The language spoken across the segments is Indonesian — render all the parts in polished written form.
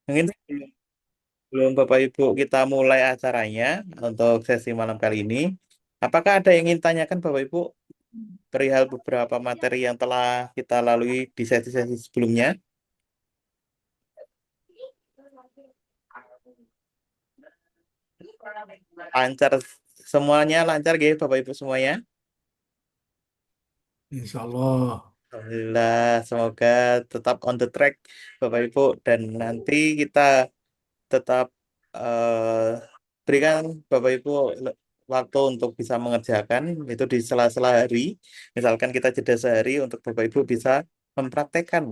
Mungkin sebelum sebelum Bapak Ibu kita mulai acaranya untuk sesi malam kali ini, apakah ada yang ingin tanyakan Bapak Ibu perihal beberapa materi yang telah kita lalui di sesi-sesi sebelumnya? Lancar semuanya lancar gitu Bapak Ibu semuanya. Insya Allah. Alhamdulillah, semoga tetap on the track Bapak Ibu dan nanti kita tetap eh, berikan Bapak Ibu waktu untuk bisa mengerjakan itu di sela-sela hari. Misalkan kita jeda sehari untuk Bapak Ibu bisa mempraktekkan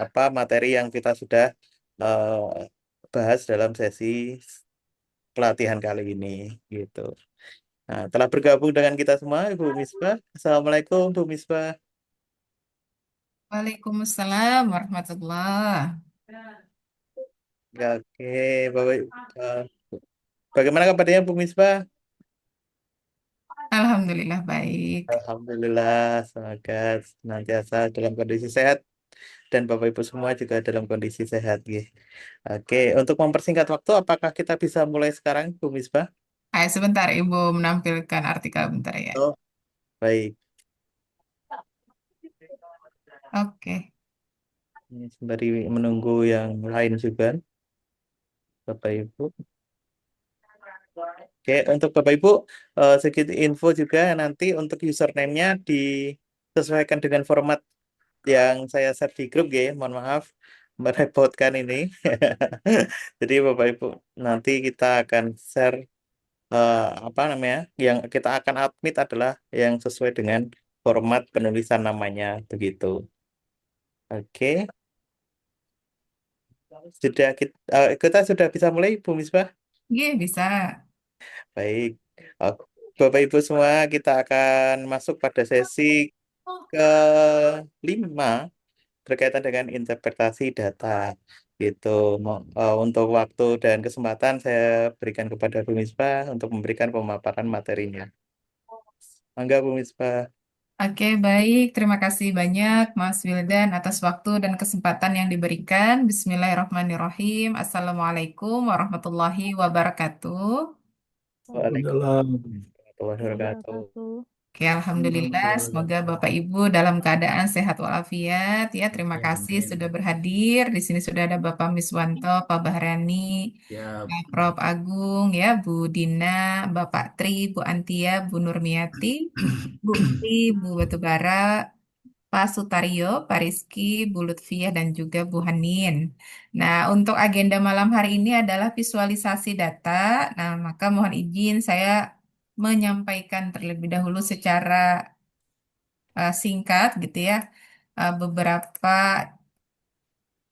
apa materi yang kita sudah bahas dalam sesi pelatihan kali ini gitu. Nah, telah bergabung dengan kita semua Ibu Misbah. Assalamualaikum Bu Misbah. Waalaikumsalam warahmatullah. Ya, oke, Bapak, eh, bagaimana kabarnya Bu Misbah? Alhamdulillah baik. Alhamdulillah, semoga senantiasa dalam kondisi sehat dan Bapak Ibu semua juga dalam kondisi sehat. Ya. Oke, untuk mempersingkat waktu, apakah kita bisa mulai sekarang, Bu Misbah? Ayo sebentar Ibu menampilkan artikel bentar ya. Oh, baik. Oke. Ini sembari menunggu yang lain juga, Bapak Ibu. Oke, untuk Bapak Ibu, sedikit info juga nanti untuk username-nya disesuaikan dengan format yang saya share di grup ya, mohon maaf merepotkan ini. Jadi Bapak Ibu, nanti kita akan share eh, apa namanya, yang kita akan admit adalah yang sesuai dengan format penulisan namanya begitu. Oke, kita sudah bisa mulai, Bu Misbah. Iya bisa. Baik, Eh, Bapak Ibu semua, kita akan masuk pada sesi kelima berkaitan dengan interpretasi data gitu. Untuk waktu dan kesempatan saya berikan kepada Bu Misbah untuk memberikan pemaparan materinya. Mangga Bu Misbah. Oke, baik. Terima kasih banyak Mas Wildan atas waktu dan kesempatan yang diberikan. Bismillahirrahmanirrahim. Assalamualaikum warahmatullahi wabarakatuh. Waalaikumsalam Waalaikumsalam. warahmatullahi wabarakatuh. Wabarakatuh. Oke, Alhamdulillah. Semoga Bapak Ibu dalam keadaan sehat walafiat. Ya, terima Ya, kasih sudah amin. berhadir. Di sini sudah ada Bapak Miswanto, Pak Bahrani, Ya, Pak Prof Agung, ya, Bu Dina, Bapak Tri, Bu Antia, Bu Nurmiati, Bu Uti, Bu Batubara, Pak Sutario, Pak Rizky, Bu Lutfiah, dan juga Bu Hanin. Nah, untuk agenda malam hari ini adalah visualisasi data. Nah, maka mohon izin saya menyampaikan terlebih dahulu secara singkat gitu ya, beberapa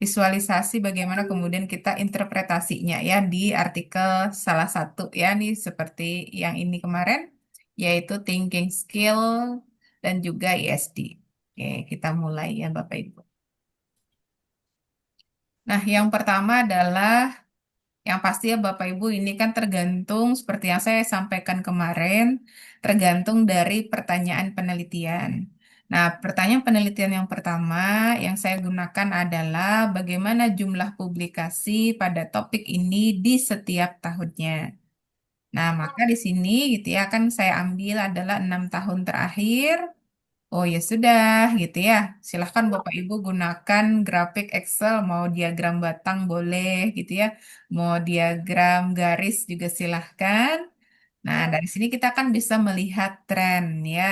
visualisasi bagaimana kemudian kita interpretasinya ya di artikel salah satu ya nih seperti yang ini kemarin yaitu thinking skill dan juga ISD. Oke, kita mulai ya Bapak Ibu. Nah, yang pertama adalah yang pasti ya Bapak Ibu ini kan tergantung seperti yang saya sampaikan kemarin, tergantung dari pertanyaan penelitian. Nah, pertanyaan penelitian yang pertama yang saya gunakan adalah bagaimana jumlah publikasi pada topik ini di setiap tahunnya. Nah, maka di sini gitu ya kan saya ambil adalah 6 tahun terakhir. Oh ya sudah gitu ya. Silahkan Bapak Ibu gunakan grafik Excel, mau diagram batang boleh gitu ya. Mau diagram garis juga silahkan. Nah, dari sini kita kan bisa melihat tren ya.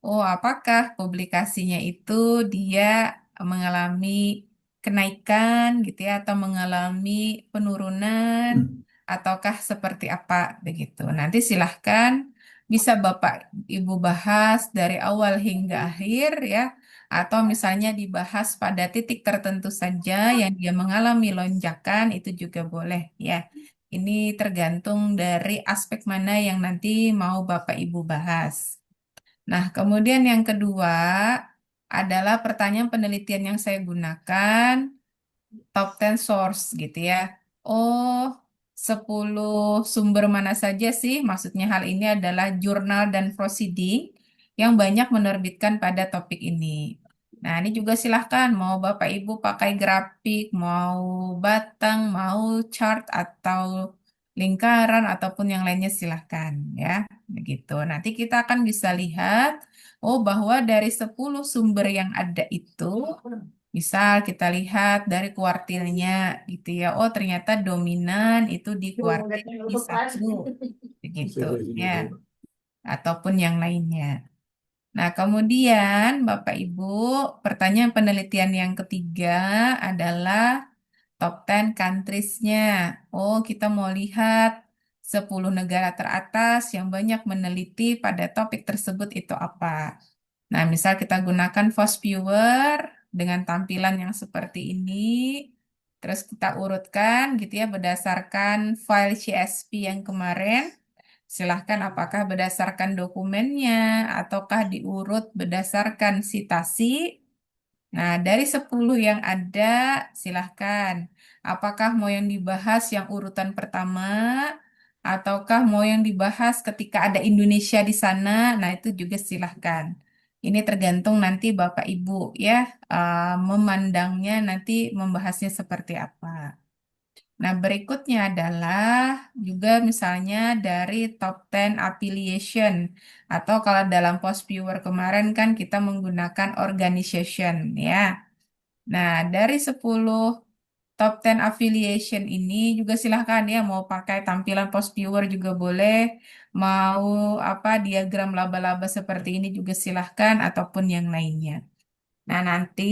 Oh, apakah publikasinya itu dia mengalami kenaikan gitu ya atau mengalami penurunan ataukah seperti apa begitu. Nanti silahkan bisa Bapak Ibu bahas dari awal hingga akhir ya atau misalnya dibahas pada titik tertentu saja yang dia mengalami lonjakan itu juga boleh ya. Ini tergantung dari aspek mana yang nanti mau Bapak Ibu bahas. Nah, kemudian yang kedua adalah pertanyaan penelitian yang saya gunakan, top 10 source gitu ya. Oh, 10 sumber mana saja sih? Maksudnya hal ini adalah jurnal dan proceeding yang banyak menerbitkan pada topik ini. Nah, ini juga silahkan mau Bapak Ibu pakai grafik, mau batang, mau chart atau lingkaran ataupun yang lainnya silahkan ya. Begitu. Nanti kita akan bisa lihat oh bahwa dari 10 sumber yang ada itu misal kita lihat dari kuartilnya gitu ya. Oh, ternyata dominan itu di kuartil I1 begitu ya ataupun yang lainnya. Nah, kemudian Bapak Ibu, pertanyaan penelitian yang ketiga adalah top 10 countries-nya. Oh, kita mau lihat 10 negara teratas yang banyak meneliti pada topik tersebut itu apa. Nah, misal kita gunakan Fast Viewer dengan tampilan yang seperti ini. Terus kita urutkan gitu ya berdasarkan file CSV yang kemarin. Silahkan apakah berdasarkan dokumennya ataukah diurut berdasarkan sitasi. Nah, dari 10 yang ada, silahkan. Apakah mau yang dibahas yang urutan pertama, ataukah mau yang dibahas ketika ada Indonesia di sana? Nah, itu juga silahkan. Ini tergantung nanti Bapak Ibu ya, memandangnya nanti membahasnya seperti apa. Nah, berikutnya adalah juga misalnya dari top 10 affiliation atau kalau dalam post viewer kemarin kan kita menggunakan organization ya. Nah, dari 10 top 10 affiliation ini juga silahkan ya mau pakai tampilan post viewer juga boleh, mau apa diagram laba-laba seperti ini juga silahkan ataupun yang lainnya. Nah, nanti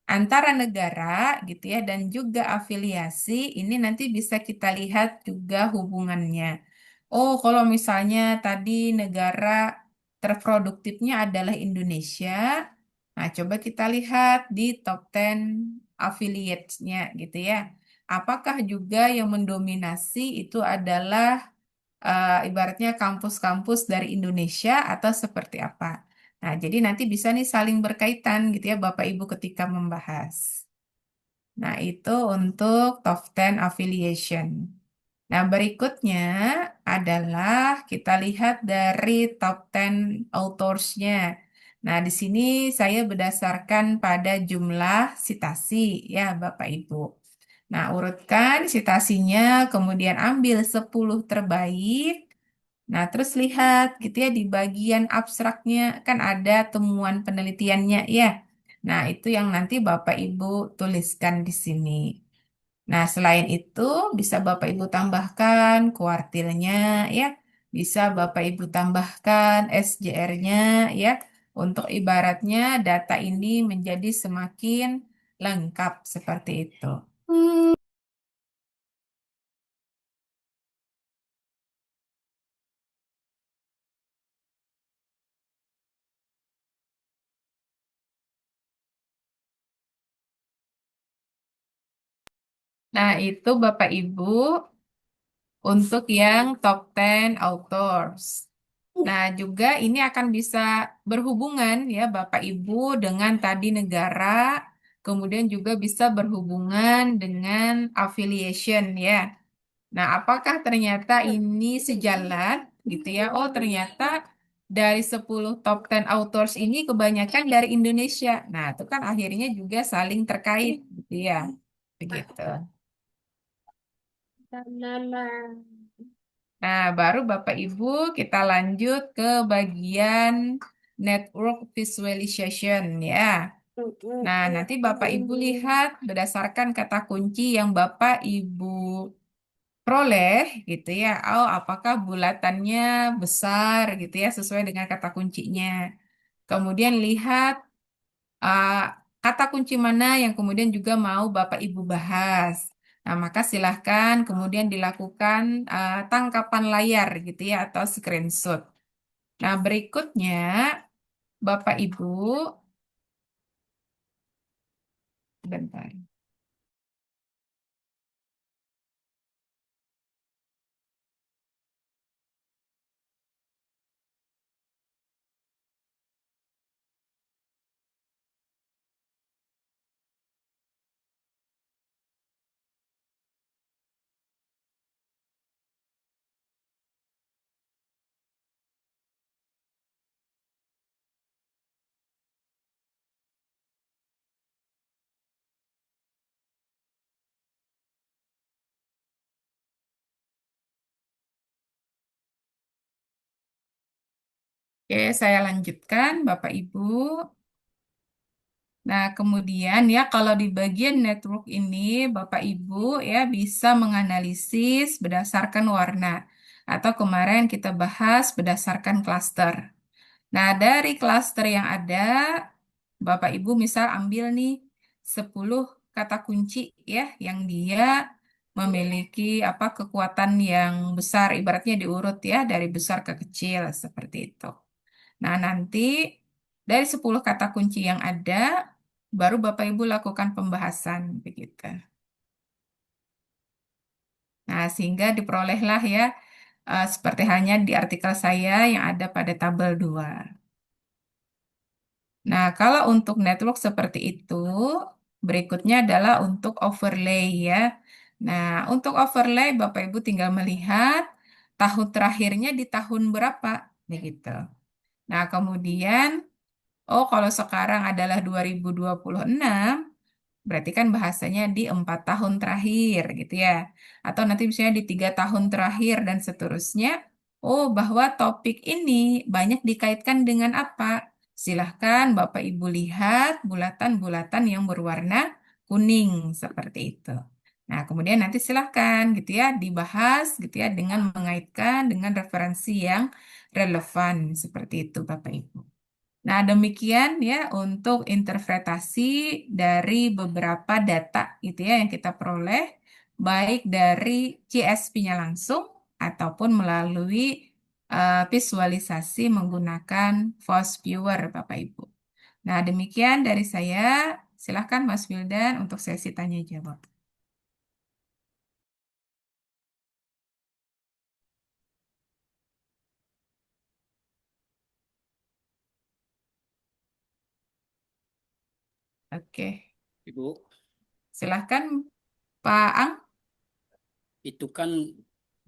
antara negara gitu ya dan juga afiliasi ini nanti bisa kita lihat juga hubungannya. Oh, kalau misalnya tadi negara terproduktifnya adalah Indonesia, nah coba kita lihat di top 10 affiliates-nya gitu ya. Apakah juga yang mendominasi itu adalah ibaratnya kampus-kampus dari Indonesia atau seperti apa. Nah, jadi nanti bisa nih saling berkaitan gitu ya Bapak Ibu ketika membahas. Nah, itu untuk top 10 affiliation. Nah, berikutnya adalah kita lihat dari top 10 authors-nya. Nah, di sini saya berdasarkan pada jumlah sitasi ya Bapak Ibu. Nah, urutkan sitasinya, kemudian ambil 10 terbaik. Nah, terus lihat gitu ya di bagian abstraknya kan ada temuan penelitiannya ya. Nah, itu yang nanti Bapak Ibu tuliskan di sini. Nah, selain itu bisa Bapak Ibu tambahkan kuartilnya ya. Bisa Bapak Ibu tambahkan SJR-nya ya. Untuk ibaratnya data ini menjadi semakin lengkap seperti itu. Nah, itu Bapak Ibu untuk yang top 10 authors. Nah, juga ini akan bisa berhubungan ya Bapak Ibu dengan tadi negara, kemudian juga bisa berhubungan dengan affiliation ya. Nah, apakah ternyata ini sejalan gitu ya? Oh, ternyata dari 10 top 10 authors ini kebanyakan dari Indonesia. Nah, itu kan akhirnya juga saling terkait gitu ya. Begitu. Nah, baru Bapak Ibu kita lanjut ke bagian network visualization ya. Nah, nanti Bapak Ibu lihat berdasarkan kata kunci yang Bapak Ibu peroleh gitu ya. Oh, apakah bulatannya besar gitu ya sesuai dengan kata kuncinya. Kemudian lihat uh, kata kunci mana yang kemudian juga mau Bapak Ibu bahas. Nah, maka silahkan kemudian dilakukan tangkapan layar gitu ya atau screenshot. Nah, berikutnya Bapak Ibu, bentar. Oke, saya lanjutkan, Bapak Ibu. Nah, kemudian ya kalau di bagian network ini Bapak Ibu ya bisa menganalisis berdasarkan warna atau kemarin kita bahas berdasarkan klaster. Nah, dari klaster yang ada Bapak Ibu misal ambil nih 10 kata kunci ya yang dia memiliki apa kekuatan yang besar ibaratnya diurut ya dari besar ke kecil seperti itu. Nah, nanti dari 10 kata kunci yang ada, baru Bapak Ibu lakukan pembahasan begitu. Nah, sehingga diperolehlah ya, seperti halnya di artikel saya yang ada pada tabel 2. Nah, kalau untuk network seperti itu, berikutnya adalah untuk overlay ya. Nah, untuk overlay Bapak Ibu tinggal melihat tahun terakhirnya di tahun berapa, begitu. Nah, kemudian oh, kalau sekarang adalah 2026, berarti kan bahasanya di 4 tahun terakhir gitu ya. Atau nanti misalnya di 3 tahun terakhir dan seterusnya. Oh, bahwa topik ini banyak dikaitkan dengan apa? Silahkan Bapak Ibu lihat bulatan-bulatan yang berwarna kuning seperti itu. Nah, kemudian nanti silahkan gitu ya dibahas gitu ya dengan mengaitkan dengan referensi yang relevan seperti itu Bapak Ibu. Nah, demikian ya untuk interpretasi dari beberapa data gitu ya yang kita peroleh baik dari CSP-nya langsung ataupun melalui visualisasi menggunakan Force Viewer Bapak Ibu. Nah, demikian dari saya. Silahkan Mas Wildan untuk sesi tanya jawab. Oke, Ibu, silahkan Pak Ang. itu kan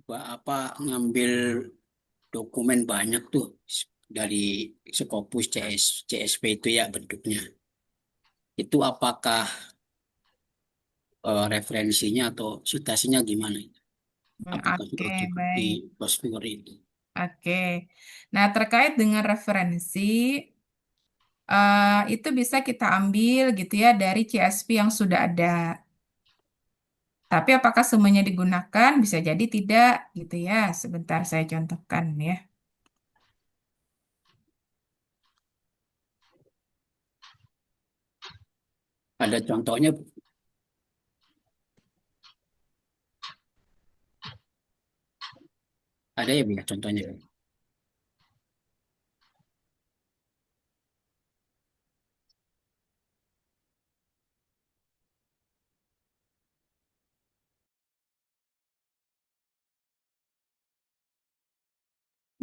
apa ngambil dokumen banyak tuh dari Scopus CSP itu ya bentuknya. Itu apakah referensinya atau citasinya gimana? Apakah Oke, harus di baik. posture itu? Oke. Nah, terkait dengan referensi, itu bisa kita ambil gitu ya dari CSP yang sudah ada. Tapi apakah semuanya digunakan? Bisa jadi tidak gitu ya. Sebentar saya contohkan ya. Ada contohnya, ada ya Bu, ya contohnya.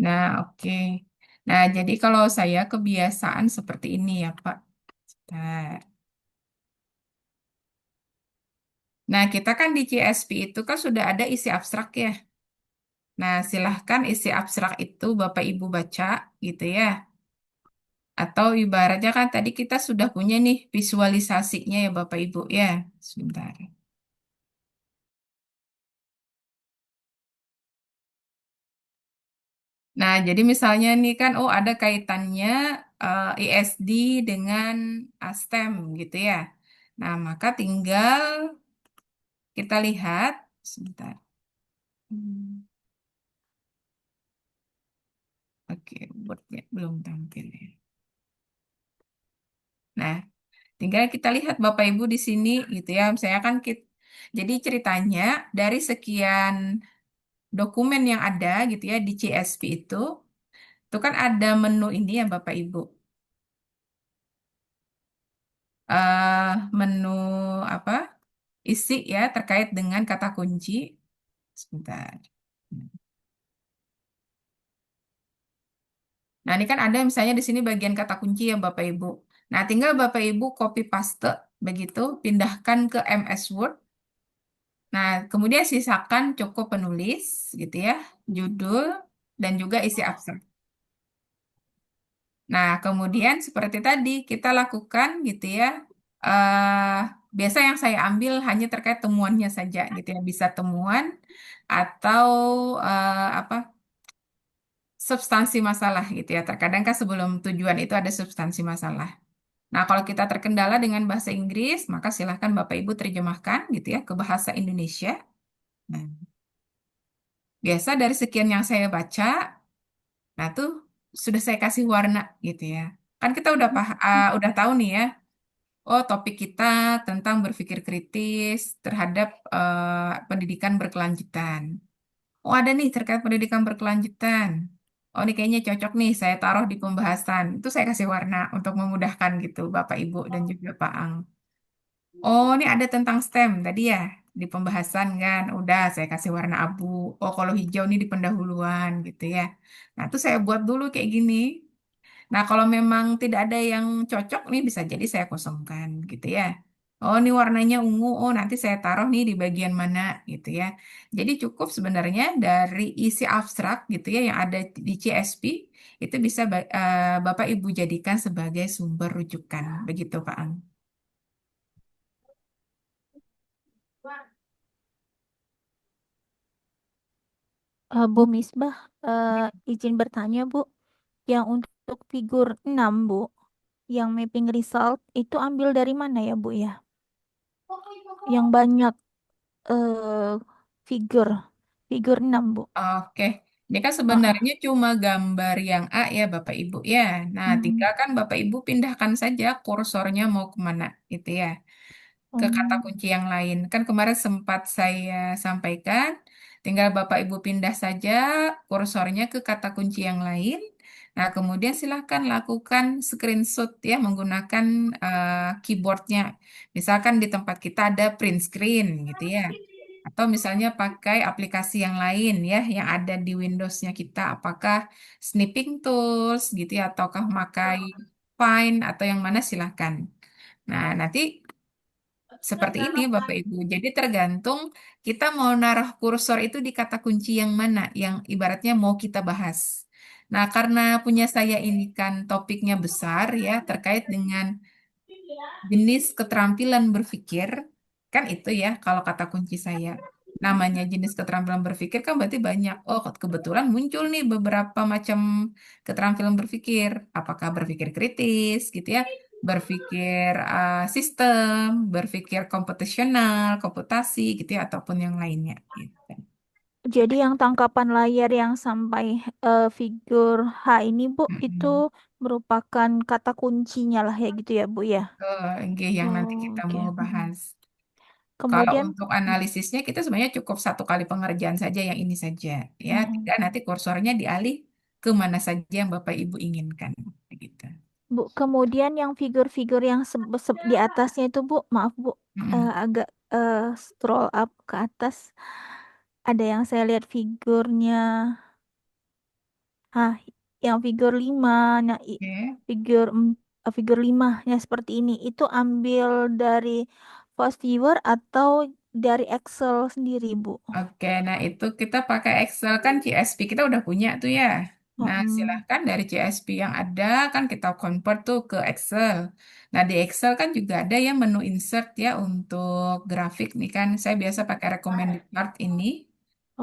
Nah, oke. Nah, jadi kalau saya kebiasaan seperti ini ya, Pak. Sebentar. Nah, kita kan di CSP itu kan sudah ada isi abstrak ya. Nah, silahkan isi abstrak itu Bapak Ibu baca gitu ya. Atau ibaratnya kan tadi kita sudah punya nih visualisasinya ya Bapak Ibu ya. Sebentar. Nah, jadi misalnya nih kan oh ada kaitannya ISD dengan STEM gitu ya. Nah, maka tinggal kita lihat sebentar. Hmm, Oke, wordnya belum tampil ya. Nah, tinggal kita lihat Bapak Ibu di sini gitu ya. Saya kan jadi ceritanya dari sekian dokumen yang ada gitu ya di CSP itu kan ada menu ini ya Bapak Ibu. Menu apa? Isi ya terkait dengan kata kunci. Sebentar. Nah, ini kan ada misalnya di sini bagian kata kunci ya Bapak Ibu. Nah, tinggal Bapak Ibu copy paste begitu, pindahkan ke MS Word. Nah, kemudian sisakan cukup penulis gitu ya, judul dan juga isi abstrak. Nah, kemudian seperti tadi kita lakukan gitu ya. eh Biasa yang saya ambil hanya terkait temuannya saja gitu ya, bisa temuan atau apa substansi masalah gitu ya. Terkadang kan sebelum tujuan itu ada substansi masalah. Nah, kalau kita terkendala dengan bahasa Inggris, maka silahkan Bapak Ibu terjemahkan gitu ya ke bahasa Indonesia. Nah, biasa dari sekian yang saya baca, nah tuh sudah saya kasih warna gitu ya. Kan kita udah tahu nih ya. Oh, topik kita tentang berpikir kritis terhadap pendidikan berkelanjutan. Oh, ada nih terkait pendidikan berkelanjutan. Oh, ini kayaknya cocok nih, saya taruh di pembahasan. Itu saya kasih warna untuk memudahkan gitu, Bapak Ibu dan juga Pak Ang. Oh, ini ada tentang STEM tadi ya, di pembahasan kan. Udah, saya kasih warna abu. Oh, kalau hijau ini di pendahuluan gitu ya. Nah, itu saya buat dulu kayak gini. Nah, kalau memang tidak ada yang cocok nih bisa jadi saya kosongkan gitu ya. Oh, ini warnanya ungu. Oh, nanti saya taruh nih di bagian mana gitu ya. Jadi cukup sebenarnya dari isi abstrak gitu ya yang ada di CSP itu bisa Bapak Ibu jadikan sebagai sumber rujukan. Begitu, Pak Ang. Bu Misbah, izin bertanya, Bu. Yang untuk figur 6 Bu, yang mapping result itu ambil dari mana ya, Bu ya? Yang banyak eh figur, figur 6 Bu. Oke, ini kan Ah, ah. sebenarnya cuma gambar yang A ya Bapak Ibu ya. Nah, Mm, tinggal kan Bapak Ibu pindahkan saja kursornya mau kemana gitu ya. Ke kata mm. kunci yang lain. Kan kemarin sempat saya sampaikan, tinggal Bapak Ibu pindah saja kursornya ke kata kunci yang lain. Nah, kemudian silahkan lakukan screenshot ya menggunakan keyboardnya. Misalkan di tempat kita ada print screen gitu ya. Atau misalnya pakai aplikasi yang lain ya, yang ada di Windows-nya kita. Apakah Snipping Tools gitu ya, ataukah pakai Find atau yang mana silahkan. Nah, nanti seperti ini Bapak Ibu. Jadi tergantung kita mau naruh kursor itu di kata kunci yang mana, yang ibaratnya mau kita bahas. Nah, karena punya saya ini kan topiknya besar ya, terkait dengan jenis keterampilan berpikir, kan itu ya kalau kata kunci saya. Namanya jenis keterampilan berpikir kan berarti banyak. Oh, kebetulan muncul nih beberapa macam keterampilan berpikir. Apakah berpikir kritis gitu ya, berpikir sistem, berpikir komputasional, komputasi gitu ya, ataupun yang lainnya gitu. Jadi yang tangkapan layar yang sampai figur H ini Bu, itu Mm-mm. merupakan kata kuncinya lah ya gitu ya Bu ya. Oke, yang nanti Oh, kita oke. mau Mm. bahas. Kalau Kemudian, untuk analisisnya kita sebenarnya cukup satu kali pengerjaan saja yang ini saja ya. mm, Tinggal nanti kursornya dialih ke mana saja yang Bapak Ibu inginkan begitu. Bu, kemudian yang figur-figur yang di atasnya itu Bu, maaf Bu, Mm-mm. agak scroll up ke atas. Ada yang saya lihat figurnya, ah, yang figur 5, nah Oke. figur 5 yang seperti ini, itu ambil dari Fast Viewer atau dari Excel sendiri Bu? Oke, nah itu kita pakai Excel kan CSV kita udah punya tuh ya. Nah, Mm-mm. silahkan dari CSV yang ada kan kita convert tuh ke Excel. Nah, di Excel kan juga ada ya menu insert ya untuk grafik nih kan. Saya biasa pakai recommended chart ini.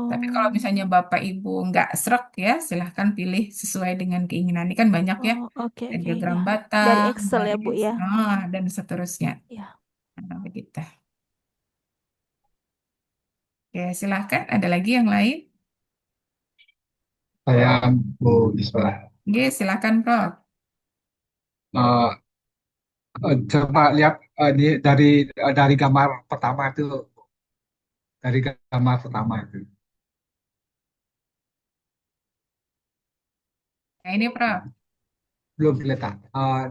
Tapi kalau Oh, misalnya Bapak Ibu nggak srek ya, silahkan pilih sesuai dengan keinginan. Ini kan banyak ya, oh, oke ada oke diagram ya. Dari batang, Excel ya Bu garis, ya. dan seterusnya. Ya. Nah, begitu. Oke, silahkan. Ada lagi yang lain? Saya Bu Isra. Oke, silahkan, Prof. Eh, Coba lihat dari gambar pertama itu, dari gambar pertama itu Nah, ini, Prof. belum kelihatan.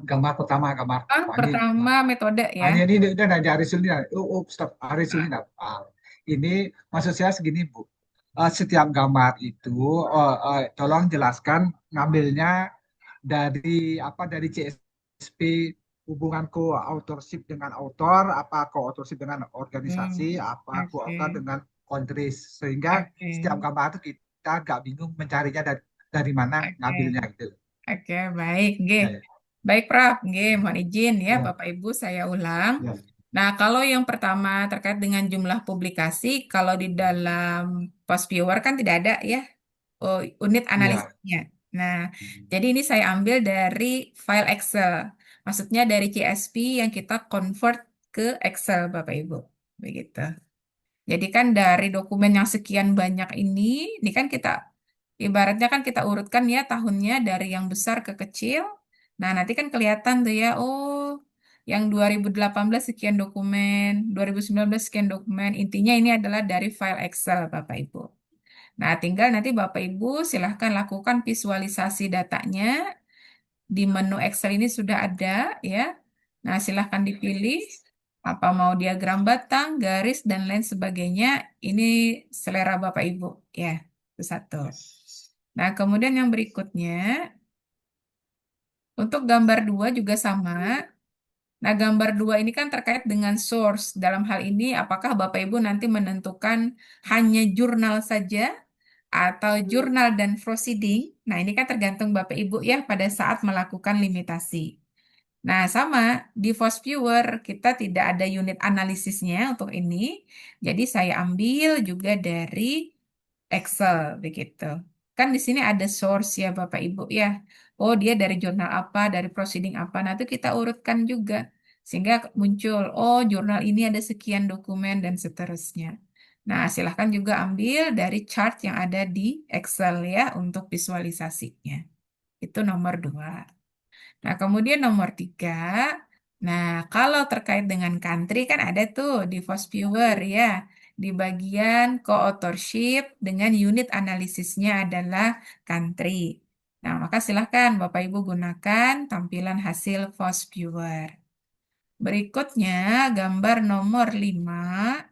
Gambar Ah, pertama ini. pertama metode ya. Ini udah ada Arisulina. Stop Arisulina. Ini maksud saya segini Bu. Setiap gambar itu, tolong jelaskan ngambilnya dari apa, dari CSP, hubungan co-authorship dengan author, apa co-authorship dengan Hmm, organisasi, apa co-author oke, dengan countries, sehingga setiap oke, gambar itu kita nggak bingung mencarinya dari mana oke, ngambilnya gitu. oke, baik, G. Ya, ya, Baik, Prof. G, mohon izin ya, ya, Bapak Ibu, saya ulang. ya, Nah, kalau yang pertama terkait dengan jumlah publikasi, kalau di dalam post viewer kan tidak ada ya, oh, unit ya, analisisnya. Nah, jadi ini saya ambil dari file Excel. Maksudnya dari CSV yang kita convert ke Excel, Bapak Ibu. Begitu. Jadi kan dari dokumen yang sekian banyak ini kan kita ibaratnya kan kita urutkan ya tahunnya dari yang besar ke kecil. Nah, nanti kan kelihatan tuh ya, oh, yang 2018 sekian dokumen, 2019 sekian dokumen. Intinya ini adalah dari file Excel, Bapak Ibu. Nah, tinggal nanti Bapak Ibu silahkan lakukan visualisasi datanya. Di menu Excel ini sudah ada ya. Nah, silahkan dipilih apa mau diagram batang, garis, dan lain sebagainya. Ini selera Bapak Ibu ya. Itu satu. Nah, kemudian yang berikutnya, untuk gambar dua juga sama. Nah, gambar dua ini kan terkait dengan source. Dalam hal ini, apakah Bapak Ibu nanti menentukan hanya jurnal saja atau jurnal dan proceeding? Nah, ini kan tergantung Bapak Ibu ya pada saat melakukan limitasi. Nah, sama di Force Viewer kita tidak ada unit analisisnya untuk ini. Jadi saya ambil juga dari Excel begitu. Kan di sini ada source ya Bapak Ibu ya. Oh, dia dari jurnal apa, dari proceeding apa. Nah, itu kita urutkan juga. Sehingga muncul, oh jurnal ini ada sekian dokumen dan seterusnya. Nah, silahkan juga ambil dari chart yang ada di Excel ya untuk visualisasinya. Itu nomor dua. Nah, kemudian nomor tiga, nah kalau terkait dengan country kan ada tuh di Fast Viewer ya, di bagian co-authorship dengan unit analisisnya adalah country. Nah, maka silahkan Bapak Ibu gunakan tampilan hasil Fast Viewer. Berikutnya, gambar nomor 5,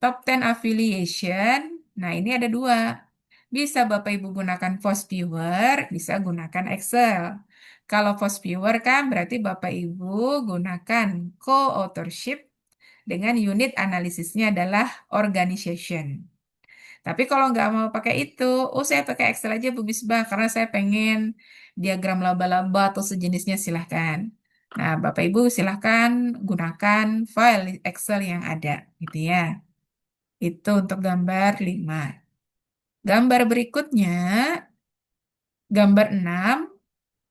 Top 10 Affiliation. Nah, ini ada dua. Bisa Bapak Ibu gunakan Post Viewer, bisa gunakan Excel. Kalau Post Viewer kan berarti Bapak Ibu gunakan co-authorship dengan unit analisisnya adalah organization. Tapi kalau nggak mau pakai itu, oh saya pakai Excel aja Bu Misbah karena saya pengen diagram laba-laba atau sejenisnya silahkan. Nah, Bapak Ibu silahkan gunakan file Excel yang ada gitu ya. Itu untuk gambar 5. Gambar berikutnya, gambar 6,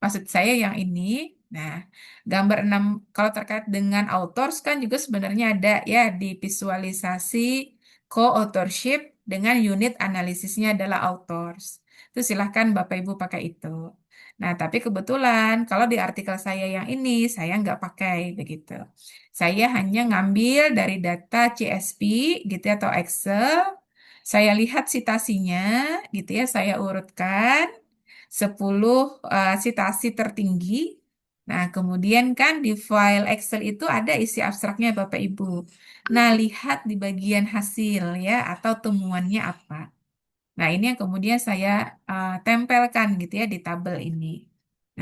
maksud saya yang ini. Nah, gambar 6 kalau terkait dengan authors kan juga sebenarnya ada ya di visualisasi co-authorship dengan unit analisisnya adalah authors. Itu silahkan Bapak Ibu pakai itu. Nah, tapi kebetulan kalau di artikel saya yang ini, saya nggak pakai begitu. Saya hanya ngambil dari data CSV gitu ya, atau Excel. Saya lihat citasinya gitu ya, saya urutkan 10 citasi tertinggi. Nah, kemudian kan di file Excel itu ada isi abstraknya Bapak Ibu. Nah, lihat di bagian hasil ya atau temuannya apa. Nah, ini yang kemudian saya tempelkan gitu ya di tabel ini.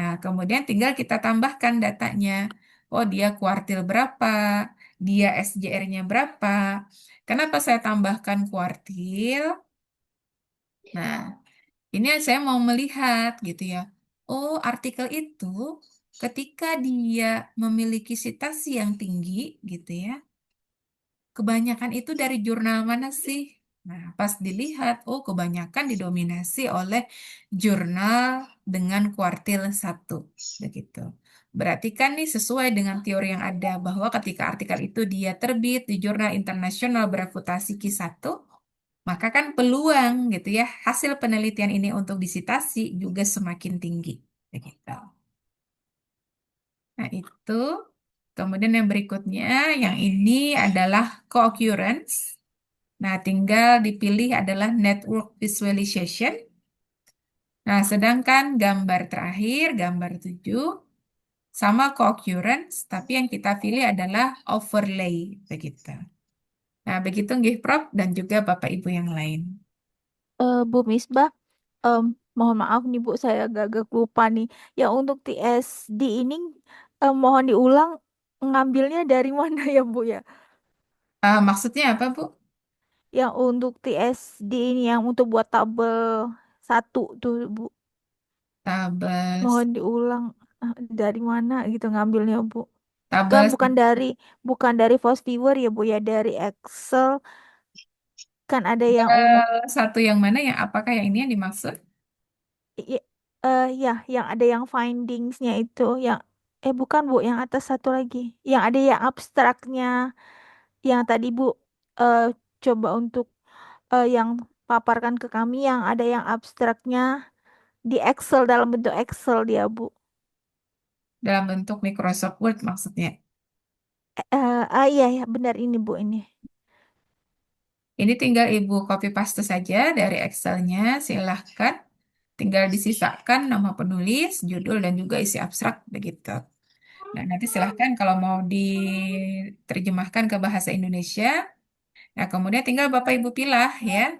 Nah, kemudian tinggal kita tambahkan datanya. Oh, dia kuartil berapa? Dia SJR-nya berapa? Kenapa saya tambahkan kuartil? Nah, ini saya mau melihat gitu ya. Oh, artikel itu ketika dia memiliki citasi yang tinggi gitu ya, kebanyakan itu dari jurnal mana sih? Nah, pas dilihat, oh kebanyakan didominasi oleh jurnal dengan kuartil 1, begitu. Berarti kan nih sesuai dengan teori yang ada bahwa ketika artikel itu dia terbit di jurnal internasional bereputasi Q1, maka kan peluang gitu ya hasil penelitian ini untuk disitasi juga semakin tinggi, begitu. Nah, itu. Kemudian yang berikutnya, yang ini adalah co-occurrence. Nah, tinggal dipilih adalah network visualization. Nah, sedangkan gambar terakhir, gambar 7, sama co-occurrence, tapi yang kita pilih adalah overlay, begitu. Nah, begitu nggih Prof dan juga Bapak Ibu yang lain. Bu Misbah, em, mohon maaf nih Bu, saya agak lupa nih. Yang untuk TSD ini mohon diulang ngambilnya dari mana ya Bu ya? Maksudnya apa, Bu? Yang untuk TSD ini yang untuk buat tabel 1 tuh Bu. Tabel, Mohon diulang dari mana gitu ngambilnya Bu. Kan tabel bukan dari Fast Viewer ya Bu ya, dari Excel kan ada yang untuk satu yang mana yang apakah yang ini yang dimaksud? Ya, yang ada yang findingsnya itu, yang bukan Bu, yang atas satu lagi, yang ada yang abstraknya, yang tadi Bu eh, coba untuk yang paparkan ke kami, yang ada yang abstraknya di Excel, dalam bentuk Excel dia Bu. Dalam bentuk Microsoft Word maksudnya. Iya ya, benar ini Bu ini. Ini tinggal Ibu copy paste saja dari Excel-nya, silahkan. Tinggal disisakan nama penulis, judul, dan juga isi abstrak begitu. Nah, nanti silahkan kalau mau diterjemahkan ke bahasa Indonesia, nah kemudian tinggal Bapak Ibu pilah ya.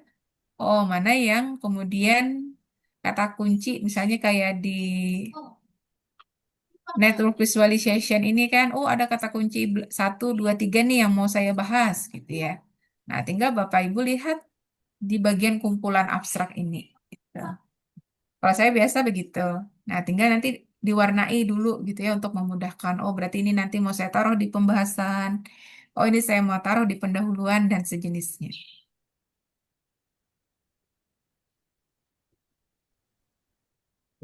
Oh, mana yang kemudian kata kunci, misalnya kayak di network visualization ini kan, oh ada kata kunci 1, 2, 3 nih yang mau saya bahas gitu ya. Nah, tinggal Bapak Ibu lihat di bagian kumpulan abstrak ini. Gitu. Kalau saya biasa begitu. Nah, tinggal nanti diwarnai dulu gitu ya untuk memudahkan. Oh, berarti ini nanti mau saya taruh di pembahasan. Oh, ini saya mau taruh di pendahuluan dan sejenisnya.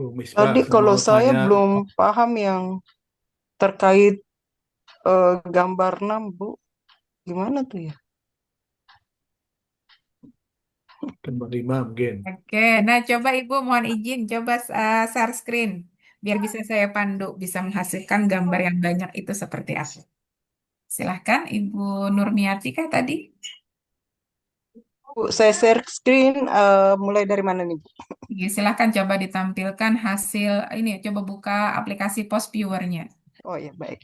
Bu Misbah, Tadi kalau mau saya tanya, belum paham yang terkait gambar 6, Bu. Gimana tuh ya? gambar 5 mungkin. Oke, nah coba Ibu mohon izin, coba share screen. Biar bisa saya pandu, bisa menghasilkan gambar yang banyak itu seperti apa. Silahkan Ibu Nurmiati kah tadi? Bu, saya share screen mulai dari mana nih, Bu? Oke, silahkan coba ditampilkan hasil, ini coba buka aplikasi Post Viewer-nya. Oh ya, baik.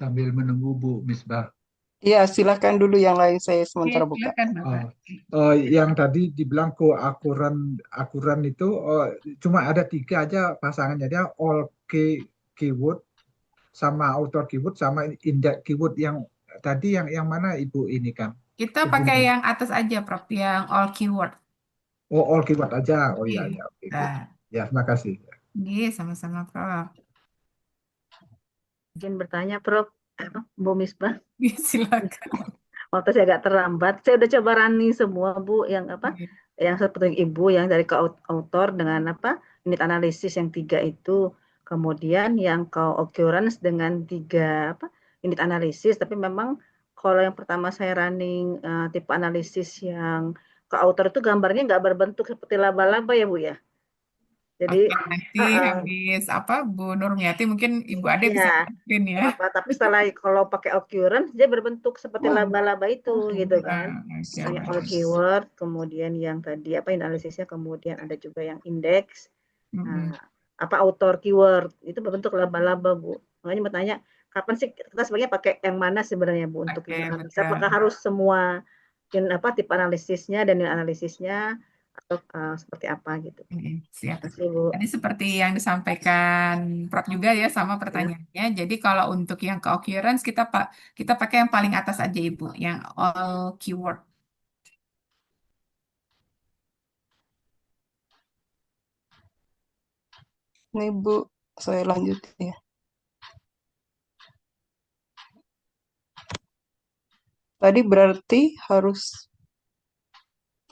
Sambil menunggu Bu Misbah. Iya, silakan dulu yang lain, saya Oke, sementara buka. silakan Bapak. Yang tadi dibilang akuran itu cuma ada 3 aja pasangannya, dia all keyword sama author keyword sama index keyword. Yang tadi yang mana Ibu ini kan? Kita Ibu pakai yang atas aja, Prof, yang all keyword. all keyword aja. Oh iya Oke. ya, oke, good. Nah, Ya, terima kasih. iya, sama-sama, Prof. Izin bertanya, Prof. Bu Misbah, Iya, silakan. waktu saya agak terlambat. Saya udah coba running semua, Bu, yang apa? Oke. Yang seperti Ibu, yang dari ke author dengan apa? Unit analisis yang 3 itu. Kemudian yang ke occurrence dengan 3 apa? Unit analisis. Tapi memang kalau yang pertama saya running tipe analisis yang ke author itu gambarnya nggak berbentuk seperti laba-laba ya, Bu ya. Jadi Oke, nanti habis apa Bu Nurmiati mungkin Ibu Ade bisa ya, screen ya. apa tapi setelah kalau pakai occurrence dia berbentuk seperti Oh, laba-laba itu gitu kan. oke, Hanya all bagus. keyword, kemudian yang tadi apa analisisnya, kemudian ada juga yang indeks. Mm-mm. Nah, apa author keyword itu berbentuk laba-laba, Bu. Makanya mau tanya kapan sih kita sebenarnya pakai yang mana sebenarnya, Bu, untuk Oke, unit analisis? betul. Apakah harus semua apa tipe analisisnya dan unit analisisnya atau seperti apa gitu. Siap. Terima kasih, Bu. Tadi seperti yang disampaikan Prof juga ya sama Ya. pertanyaannya. Jadi kalau untuk yang ke occurrence kita pakai yang paling atas aja Ibu, yang all keyword. Nih, Bu, saya lanjut ya. Tadi berarti harus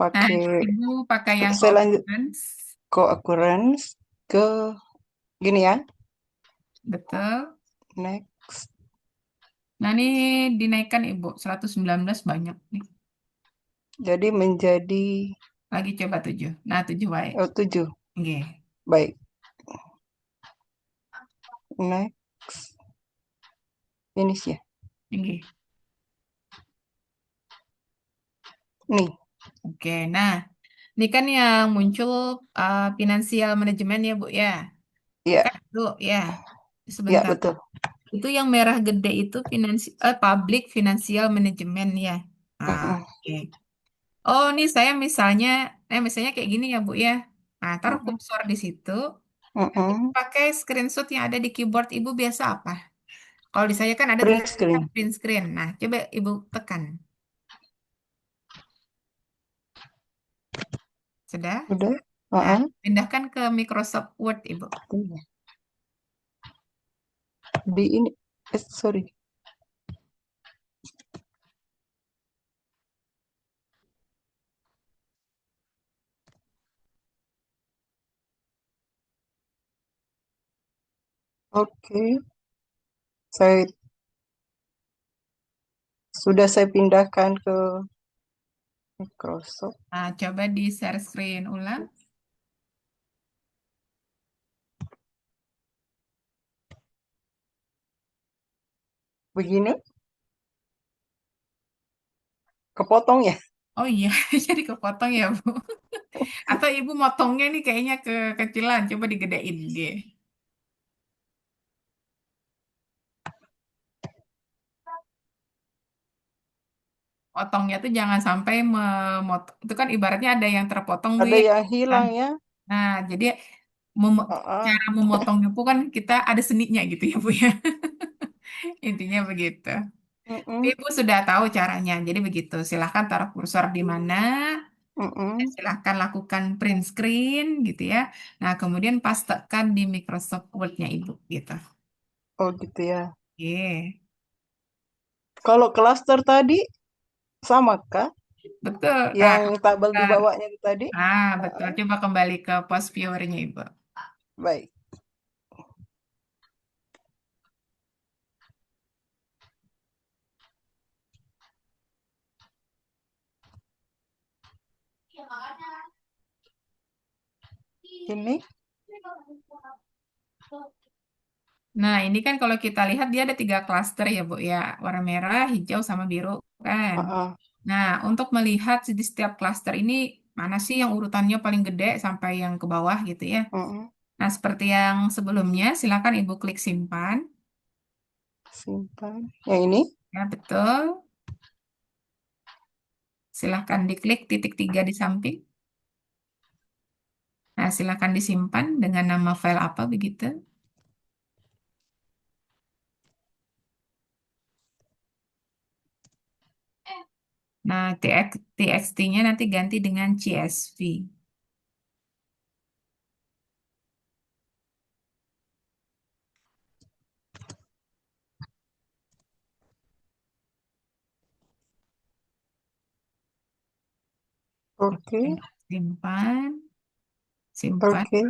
Nah, pakai Ibu pakai yang saya lanjut occurrence. co-occurrence ke gini ya. Betul. Next. Nah, ini dinaikkan Ibu 119 banyak nih. Jadi menjadi Lagi coba 7. Nah, 7 baik. 7. Oke. Baik. Next. Finish ya. Oke. Nih. Oke, nah ini kan yang muncul finansial manajemen ya Bu ya. Iya. Kan itu ya. Iya, Sebentar. betul. Itu yang merah gede itu public financial management ya. Nah, Mm-mm. oke. Oh, ini saya misalnya Nah, misalnya kayak gini ya, Bu ya. Nah, taruh Mm-mm. kursor di situ. Nanti Mm-mm. pakai screenshot yang ada di keyboard Ibu biasa apa? Kalau di saya kan ada Print tulisannya screen. print screen. Nah, coba Ibu tekan. Sudah? Udah? Nah, Uh-uh. pindahkan ke Microsoft Word, Ibu. Di ini, sorry. Oke, sudah saya pindahkan ke Microsoft. Nah, coba di share screen ulang. Begini, kepotong ya? Oh iya, jadi kepotong ya, Bu. Atau Ibu motongnya nih kayaknya kekecilan. Coba digedein dia. Potongnya tuh jangan sampai memotong. Itu kan ibaratnya ada yang terpotong tuh Ada ya. yang Kan? hilang ya? Nah, jadi mem- Uh-uh. cara memotongnya pun kan kita ada seninya gitu ya, Bu ya. Intinya begitu. Mm-mm. Ibu sudah tahu caranya. Jadi begitu. Silahkan taruh kursor di mana. Mm-mm. Silahkan lakukan print screen gitu ya. Nah, kemudian pastekan di Microsoft Word-nya Ibu gitu. Oh gitu ya. Oke. Kalau klaster tadi sama kah? Betul. Nah, Yang tabel di betul. bawahnya itu tadi? Betul. Uh-uh. Coba kembali ke post viewer-nya Ibu. Baik. Ini? Nah, ini kan kalau kita lihat dia ada 3 klaster ya, Bu ya. Warna merah, hijau, sama biru kan. Uh-uh. Nah, untuk melihat di setiap klaster ini mana sih yang urutannya paling gede sampai yang ke bawah gitu ya. Uh-uh. Nah, seperti yang sebelumnya, silakan Ibu klik simpan. Simpan. Yang ini? Ya, betul. Silahkan diklik titik 3 di samping. Nah, silakan disimpan dengan nama file apa begitu. Nah, TXT-nya nanti ganti dengan CSV. Oke. Simpan, simpan. Oke.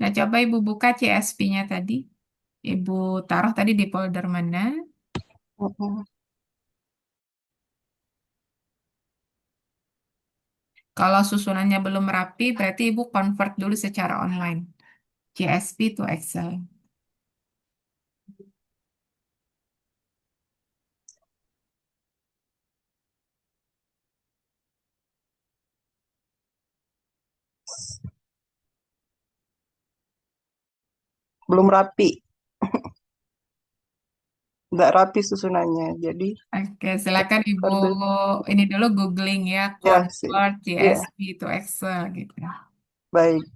Nah, coba Ibu buka CSV-nya tadi. Ibu taruh tadi di folder mana? Uh-uh. Kalau susunannya belum rapi, berarti Ibu convert dulu secara online. CSV to Excel. Belum rapi. Nggak rapi susunannya. Jadi Oke, silakan Ibu convert. ini dulu googling ya, Ya, sih. convert Ya, CSV to Excel gitu. baik.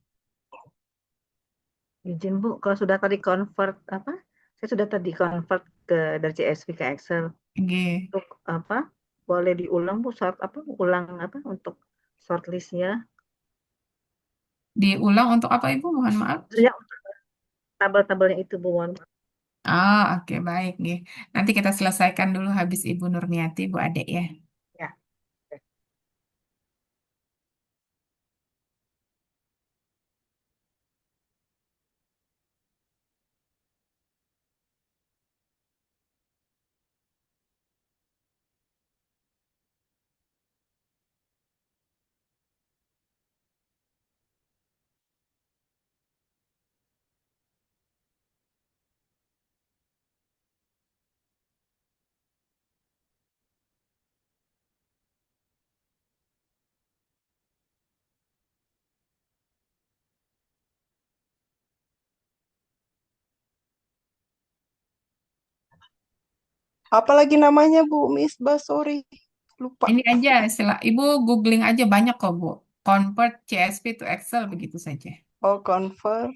Izin Bu, kalau sudah tadi convert apa? Saya sudah tadi convert dari CSV ke Excel. Oke. Untuk apa? Boleh diulang Bu, ulang apa untuk shortlistnya? Diulang untuk apa Ibu? Mohon maaf. Maksudnya untuk tabel-tabelnya itu Bu, mohon maaf. Oke, baik nih. Nanti kita selesaikan dulu habis Ibu Nurniati, Bu Adek ya. Ya. Apalagi namanya Bu Misbah, sorry. Lupa. Ini aja, Ibu googling aja banyak kok, Bu. convert CSV to Excel begitu saja. Oh, convert.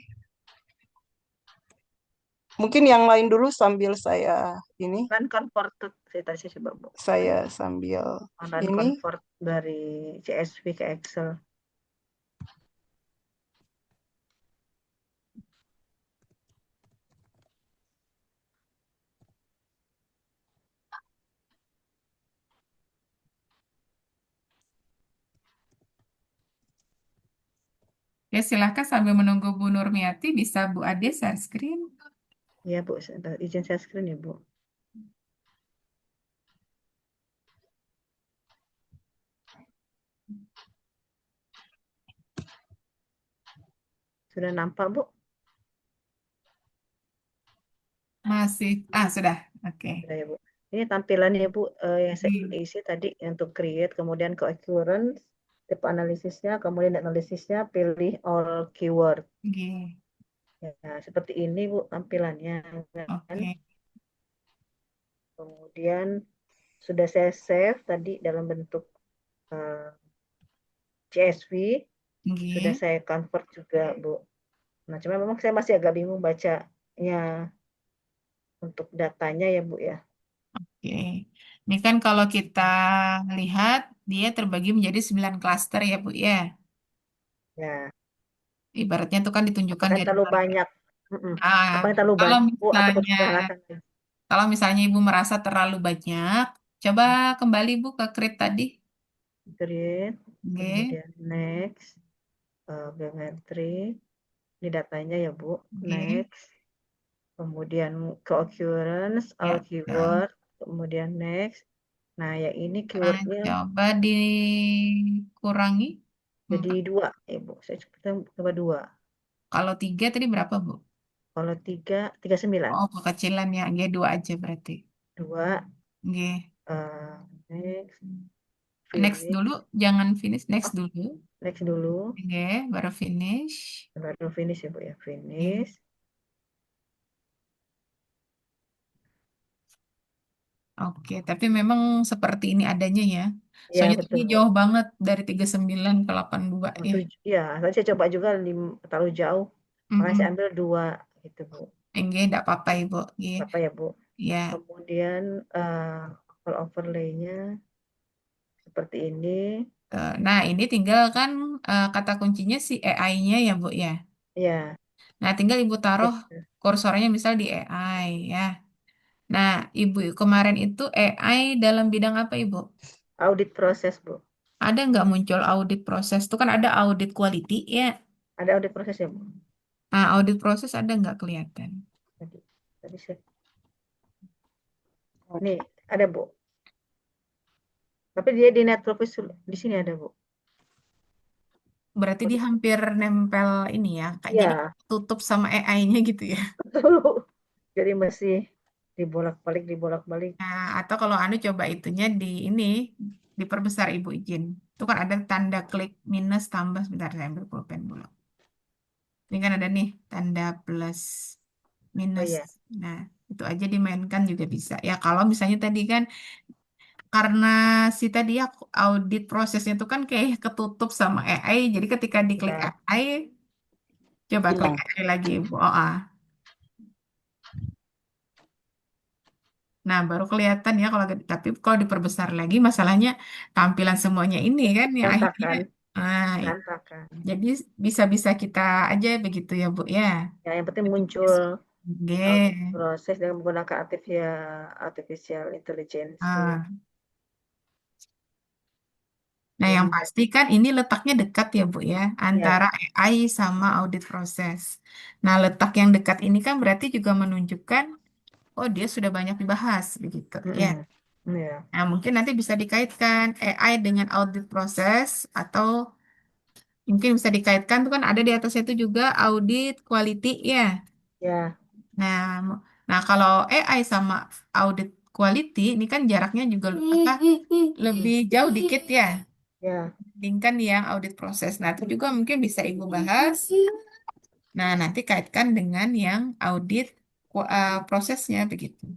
Mungkin yang lain dulu sambil saya ini, Kan convert saya tadi saya coba Bu. saya sambil Online ini. convert dari CSV ke Excel. Ya, silahkan sambil menunggu Bu Nurmiati, bisa Bu Ade share screen. Ya Bu, izin share screen ya Bu. Sudah nampak Bu? Masih, sudah. Oke. Sudah ya Bu. Ini tampilannya Bu, yang saya Hmm. isi tadi untuk create, kemudian ke occurrence, tipe analisisnya, kemudian analisisnya pilih all keyword. Oke. Ya, seperti ini Bu tampilannya kan. Oke. Kemudian sudah saya save tadi dalam bentuk CSV, Oke. sudah saya convert juga Bu. Nah, cuma memang saya masih agak bingung bacanya untuk datanya ya Bu ya. Oke. Ini kan kalau kita lihat, dia terbagi menjadi 9 klaster ya Bu ya. Ya, Ibaratnya itu kan ditunjukkan apakah dari terlalu banyak? Ah, Apakah terlalu kalau banyak Bu atau misalnya kesederhanakan? Ibu merasa terlalu banyak, coba kembali Bu ke create tadi. Create, Oke. kemudian next, biometri, ini datanya ya Bu. Oke. Next, kemudian ke occurrence, all Ya, keyword, kemudian next. Nah, ya ini Nah, keywordnya coba dikurangi. jadi 4. 2 ya Bu. Saya coba 2. Kalau 3 tadi berapa Bu? Kalau 39. Oh, kekecilan ya. G 2 aja berarti. 2, G. next, Next finish. dulu, jangan finish. Next Oh, dulu. next dulu. Oke, baru finish. Baru finish ya Bu ya. Oke. Finish. Oke, tapi memang seperti ini adanya ya. Ya, Soalnya betul tadi Bu. jauh banget dari 39 ke 82 ya. Ya, tadi saya coba juga terlalu jauh. Makanya saya Mm-mm. ambil 2 gitu Bu. Enggak, enggak apa-apa Ibu. Apa ya Bu? Ya. Kemudian kalau overlay-nya seperti ini. Nah, ini tinggal kan kata kuncinya si AI-nya ya Bu ya. Ya, Nah, tinggal Ibu taruh kursornya misal di AI ya. Nah, Ibu kemarin itu AI dalam bidang apa Ibu? audit proses Bu. Ada nggak muncul audit proses? Itu kan ada audit quality ya. Ada audit proses ya Bu? Nah, audit proses ada nggak kelihatan? Tadi saya. Nih, ada Bu. Tapi dia di net profit di sini ada Bu. Berarti dia hampir nempel ini ya. Jadi Ya, tutup sama AI-nya gitu ya. betul. Jadi masih dibolak-balik. Nah, atau kalau Anu coba itunya di ini, diperbesar Ibu izin. Itu kan ada tanda klik minus tambah. Sebentar, saya ambil pulpen dulu. Ini kan ada nih tanda plus Oh minus. iya, Nah, itu aja dimainkan juga bisa. Ya, kalau misalnya tadi kan karena si tadi ya audit prosesnya itu kan kayak ketutup sama AI. Jadi ketika diklik ya, AI, coba klik Hilang. AI lagi, Ibu. Nah, baru kelihatan ya kalau tapi kalau diperbesar lagi masalahnya tampilan semuanya ini kan yang akhirnya berantakan, ah, berantakan. jadi bisa-bisa kita aja begitu ya, Bu ya. Ya, yang penting muncul G. audit proses dengan menggunakan artificial intelligence. Ah. Nah, yang Jadi, pasti kan ini letaknya dekat ya, Bu ya, ya, antara AI sama audit proses. Nah, letak yang dekat ini kan berarti juga menunjukkan, oh dia sudah banyak dibahas, begitu ya. ya, Nah, mungkin nanti bisa dikaitkan AI dengan audit proses, atau mungkin bisa dikaitkan tuh kan ada di atasnya itu juga audit quality ya. ya, Nah, nah kalau AI sama audit quality ini kan jaraknya juga lebih jauh dikit ya. ya, Dibandingkan yang audit proses. Nah, itu juga mungkin bisa Ibu bahas. Nah, nanti kaitkan dengan yang audit prosesnya begitu.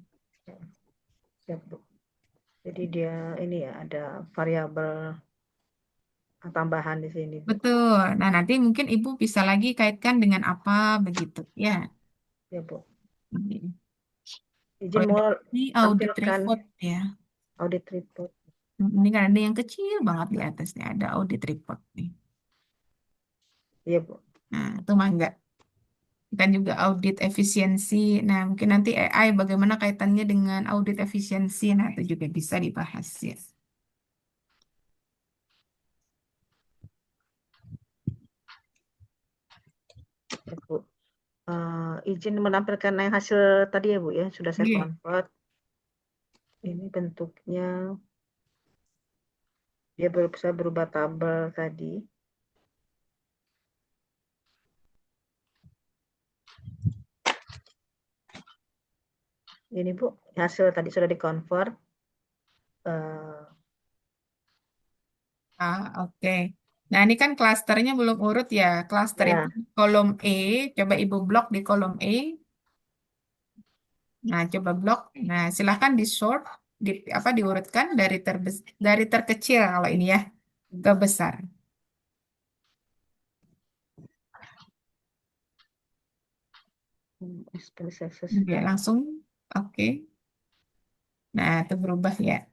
siap Bu. Jadi dia ini ya ada variabel tambahan di sini, Bu. Betul. Nah, nanti mungkin Ibu bisa lagi kaitkan dengan apa begitu. Ya. Ya, Bu. Ini. Izin Kalau mau ini audit tampilkan report ya. audit report. Ini kan ada yang kecil banget di atasnya. Ada audit report nih. Iya, Bu. Nah, itu mah enggak. Dan juga audit efisiensi. Nah, mungkin nanti AI bagaimana kaitannya dengan audit efisiensi. Nah, itu juga bisa dibahas ya. Ya, Bu. Izin menampilkan yang hasil tadi ya, Bu, ya. Sudah saya Iya. convert. Ini bentuknya dia bisa berubah tabel tadi. Ini, Bu, hasil tadi sudah di-convert. Oke. Nah, ini kan klasternya belum urut ya. Klaster Ya, itu di kolom E. Coba Ibu blok di kolom E. Nah, coba blok. Nah, silahkan di sort, diurutkan dari terkecil kalau ini ya ke besar. expense access Ya, langsung. Oke. Nah, itu berubah ya.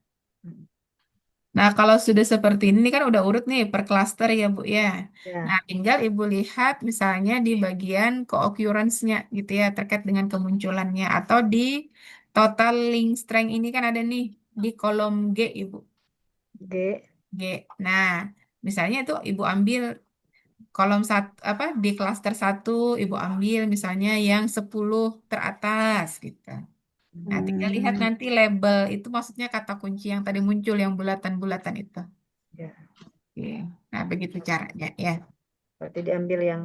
Nah, kalau sudah seperti ini kan udah urut nih per klaster ya, Bu ya. Ya, Nah, tinggal Ibu lihat misalnya di bagian co-occurrence-nya gitu ya, terkait dengan kemunculannya. Atau di total link strength ini kan ada nih di kolom G, Ibu. G. G. Nah, misalnya itu Ibu ambil kolom satu, di klaster 1, Ibu ambil misalnya yang 10 teratas gitu. Nah, tinggal lihat nanti label itu maksudnya kata kunci yang tadi muncul, yang bulatan-bulatan itu. Ya. Oke. Nah, begitu caranya ya. Berarti diambil yang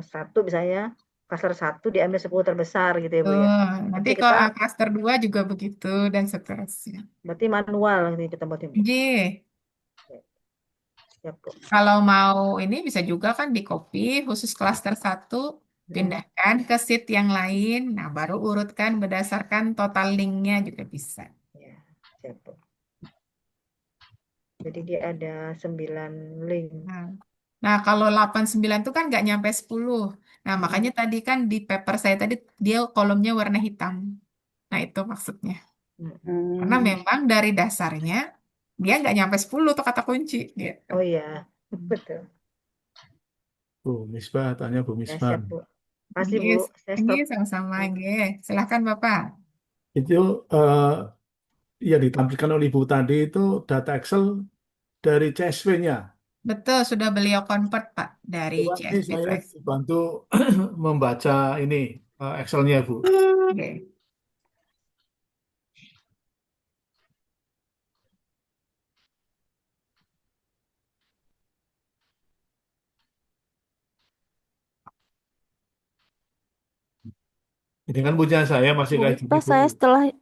satu misalnya klaster 1 diambil 10 terbesar gitu ya, Bu ya. Tuh, nanti Nanti ke kita cluster 2 juga begitu dan seterusnya. berarti manual nanti kita buatnya, Bu. J, Siap, Bu. kalau mau ini bisa juga kan di copy khusus cluster 1, pindahkan ke sheet yang lain, nah baru urutkan berdasarkan total linknya juga bisa. Ya, siap, Bu. Jadi dia ada 9 link. Nah, kalau 89 itu kan nggak nyampe 10. Nah, makanya tadi kan di paper saya tadi dia kolomnya warna hitam. Nah, itu maksudnya. Karena memang dari dasarnya dia nggak nyampe 10 tuh kata kunci gitu. Oh iya, betul. Bu Misbah, tanya Bu Ya, Misbah. siap, Bu. Makasih, Bu. Yes, Saya stop. sama-sama. Silahkan Bapak. Itu yang ditampilkan oleh Ibu tadi itu data Excel dari CSV-nya. Betul, sudah beliau convert Pak dari Coba ini CSV saya Track. dibantu membaca ini Excel-nya, Bu. Oke. Ini kan punya saya masih Bu kayak gini, Misbah, Bu.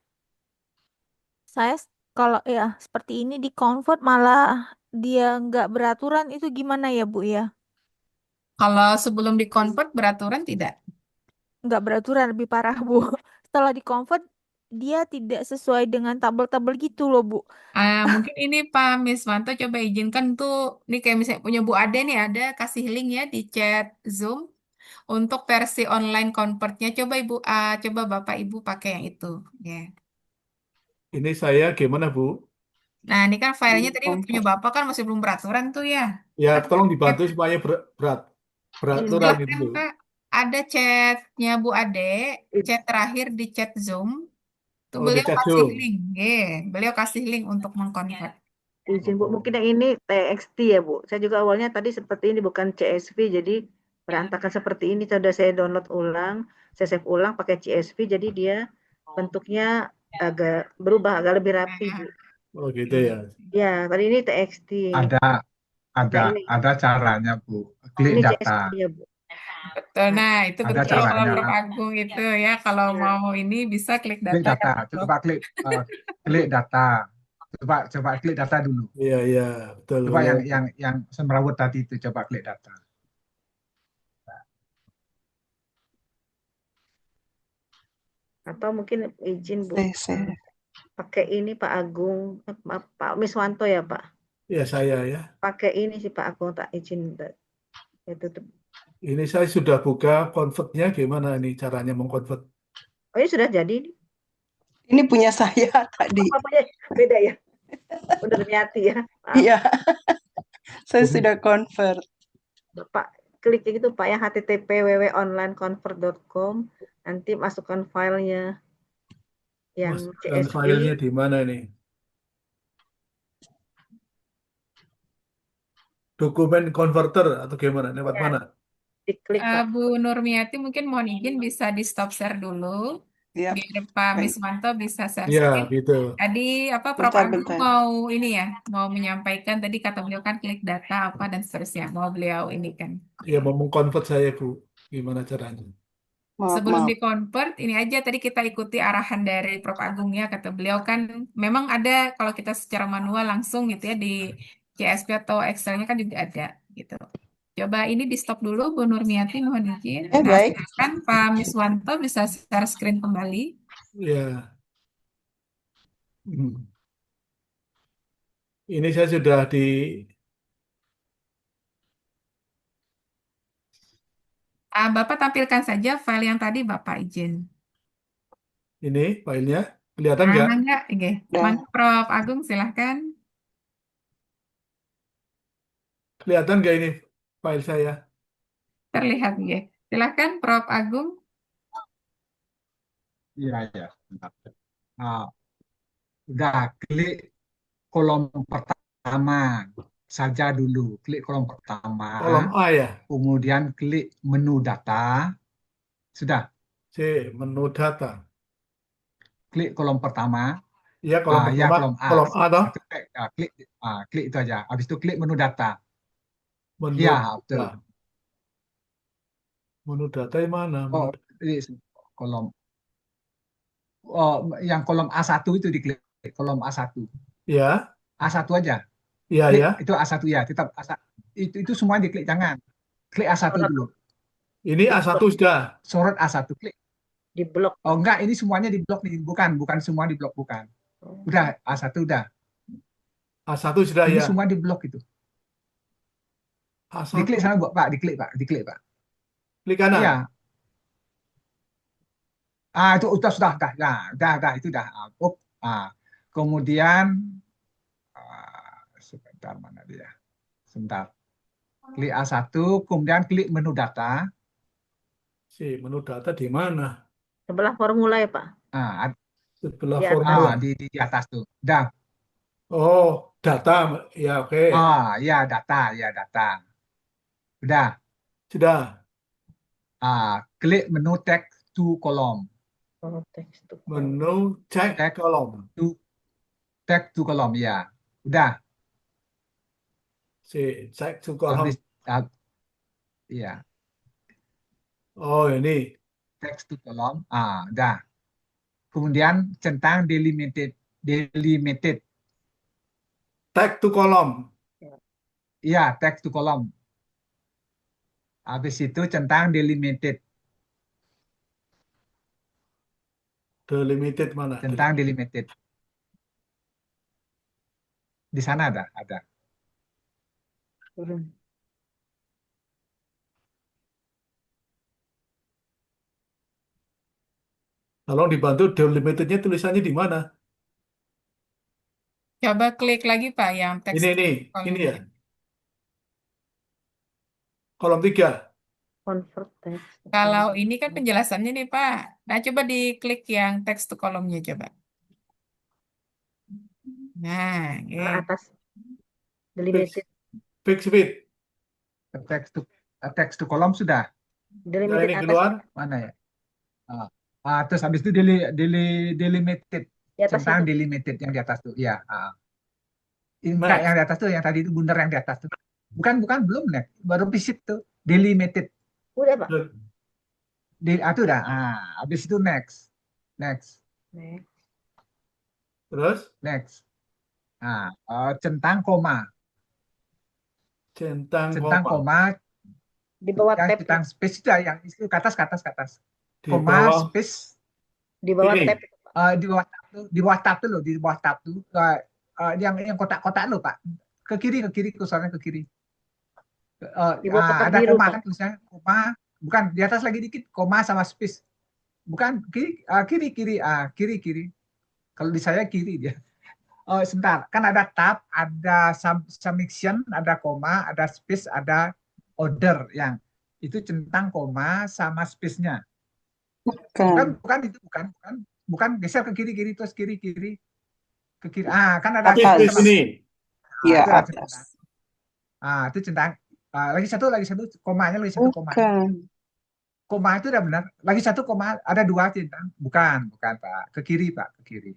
saya kalau ya seperti ini di convert malah dia nggak beraturan, itu gimana ya Bu ya? Kalau sebelum di convert beraturan tidak? Nggak beraturan, lebih parah Bu. Setelah di convert dia tidak sesuai dengan tabel-tabel gitu loh Bu. Mungkin ini Pak Miswanto coba izinkan tuh, nih kayak misalnya punya Bu Ade nih, ada kasih link ya di chat Zoom untuk versi online convertnya. Coba Bapak Ibu pakai yang itu. Ya. Ini saya gimana, Bu? Nah, ini kan filenya tadi punya Convert. Bapak kan masih belum beraturan tuh ya. Ya, Tapi tolong chat dibantu supaya beraturan itu, kan Bu. Kak, ada chatnya Bu Ade, chat terakhir di chat Zoom. Tuh Oh, di beliau chat kasih Zoom. link. Beliau kasih link untuk mengkonvert. Izin, Bu. Mungkin yang ini TXT ya, Bu. Saya juga awalnya tadi seperti ini, bukan CSV. Jadi berantakan seperti ini. Sudah saya download ulang, saya save ulang pakai CSV. Jadi dia bentuknya agak berubah, agak lebih rapi, Bu. Oh, gitu ya. Ya, tadi ini TXT. Nah, ini Ada caranya, Bu. Klik ini data. CSV ya, Bu. Betul. Nah, itu Ada betul kalau caranya. Prof. Agung itu ya. Kalau mau ini bisa klik Klik data kan. data. Coba klik data. Coba klik data dulu. Iya, iya, betul. Coba yang semrawut tadi itu coba klik data. Atau mungkin izin, Bu. Saya. Pakai ini Pak Agung, Pak Miswanto ya, Pak. Ya saya ya. Pakai ini sih Pak, aku tak izin ya tutup. Ini saya sudah buka convertnya, gimana ini caranya mengconvert? Oh ini sudah jadi. Ini punya saya tadi. Apa ya? Beda ya. Udah Nurmiati ya. Maaf. Iya, saya sudah convert. Bapak klik gitu Pak ya, http://www.onlineconvert.com, nanti masukkan filenya yang Masukkan CSV, filenya di mana ini? Dokumen converter atau gimana? Lewat ya, mana? diklik Pak. Bu Nurmiati mungkin mohon izin bisa di stop share dulu Ya, biar Pak baik. Miswanto bisa share Ya, screen. gitu. Tadi Prof Bentar, Agung bentar. mau ini ya, mau menyampaikan tadi kata beliau kan klik data apa dan seterusnya. Mau beliau ini kan. Ya, mau mengconvert saya, Bu. Gimana caranya? Sebelum Maaf. di-convert, ini aja tadi kita ikuti arahan dari Prof Agung ya, kata beliau kan memang ada kalau kita secara manual langsung gitu ya di CSV atau Excel-nya kan juga ada gitu. Coba ini di stop dulu Bu Nurmiati, mohon izin. Nah, Baik. silakan Pak Miswanto bisa share screen kembali. Ya. Ini saya sudah di Bapak tampilkan saja file yang tadi Bapak izin. ini filenya. Kelihatan nggak? Enggak, oke. Udah. Mantap, Prof Agung silahkan. Kelihatan nggak ini file saya? Terlihat ya. Silahkan Prof Agung. Iya, ya. Udah klik kolom pertama saja dulu. Klik kolom pertama, Kolom A ya? kemudian klik menu data. Sudah, C, menu data. klik kolom pertama. Ya, kolom Ya, pertama. kolom A. Kolom A toh? Itu klik itu aja. Habis itu klik menu data. Menu Ya, data. betul. Menu data yang mana? Oh, ini kolom. Oh, yang kolom A1 itu diklik. Kolom A1. Ya, A1 aja. ya, Klik ya. itu A1 ya, tetap A1. Itu semua diklik, jangan. Klik A1 dulu. Ini A1 sudah. Sorot A1, klik. Di blok. Oh enggak, ini semuanya di blok nih. Bukan semua di blok, bukan. Udah, A1 udah. A1 sudah Ini ya. semua di blok itu. A1. Diklik sana, Pak. Diklik, Pak. Klik kanan. Iya. Itu sudah. Itu udah. Kemudian sebentar, mana dia? Sebentar. Klik A1, kemudian klik menu data. Menu data di mana? Sebelah formula ya Pak. Sebelah Di atas. formula. Di atas tuh. Udah. Oh, data. Ya, oke. Ya data. Udah. Sudah. Klik menu text to column. Menu cek kolom. Text to column, ya. Udah. Cek to kolom. Habis, iya. Oh, ini. Text to column. Udah. Kemudian centang delimited. Text to kolom. Iya, text to column. Habis itu centang delimited. Delimited mana? Centang delimited. Di sana ada. Tolong dibantu delimitednya tulisannya di mana? Coba klik lagi Pak yang teks. Ini ya. Kolom 3. Convert text. Kalau ini kan penjelasannya nih Pak. Nah, coba diklik yang teks to kolomnya coba. Nah, Atas. Delimited. Fix fit. Text to column sudah. Delimited Ini atas. keluar. Mana ya? Terus habis itu delimited. Di atas Centang itu. delimited yang di atas tuh. Iya. Enggak, yang di atas tuh, yang tadi itu bundar yang di atas tuh. Bukan, belum nih. Baru visit tuh. Delimited. Udah Pak. Itu udah. Habis itu next. Terus? Next. Centang koma. Centang Koma. Di bawah Yang tab. centang space itu yang itu ke atas. Di Koma, bawah. space. Di bawah Ini. tab. Di bawah tab tuh. Di bawah tab tuh. Yang kotak-kotak lo, Pak. ke kiri kursornya ke kiri. Di bawah kotak Ada biru, koma Pak. kan tulisannya, koma, bukan di atas lagi dikit, koma sama space. Bukan kiri, kiri, kiri. Kalau di saya kiri dia. Oh, sebentar. Kan ada tab, ada summation, ada koma, ada space, ada order yang itu centang koma sama space-nya. Bukan, Bukan. itu bukan geser ke kiri, kiri terus kiri, kiri ke kiri. Kan ada Tapi Atas. di centang. sini. Ya, Itu lah atas. centang. Itu centang. Lagi satu, komanya lagi satu koma. Bukan. Koma itu udah benar. Lagi satu koma, ada dua centang. Bukan Pak. Ke kiri, Pak, ke kiri.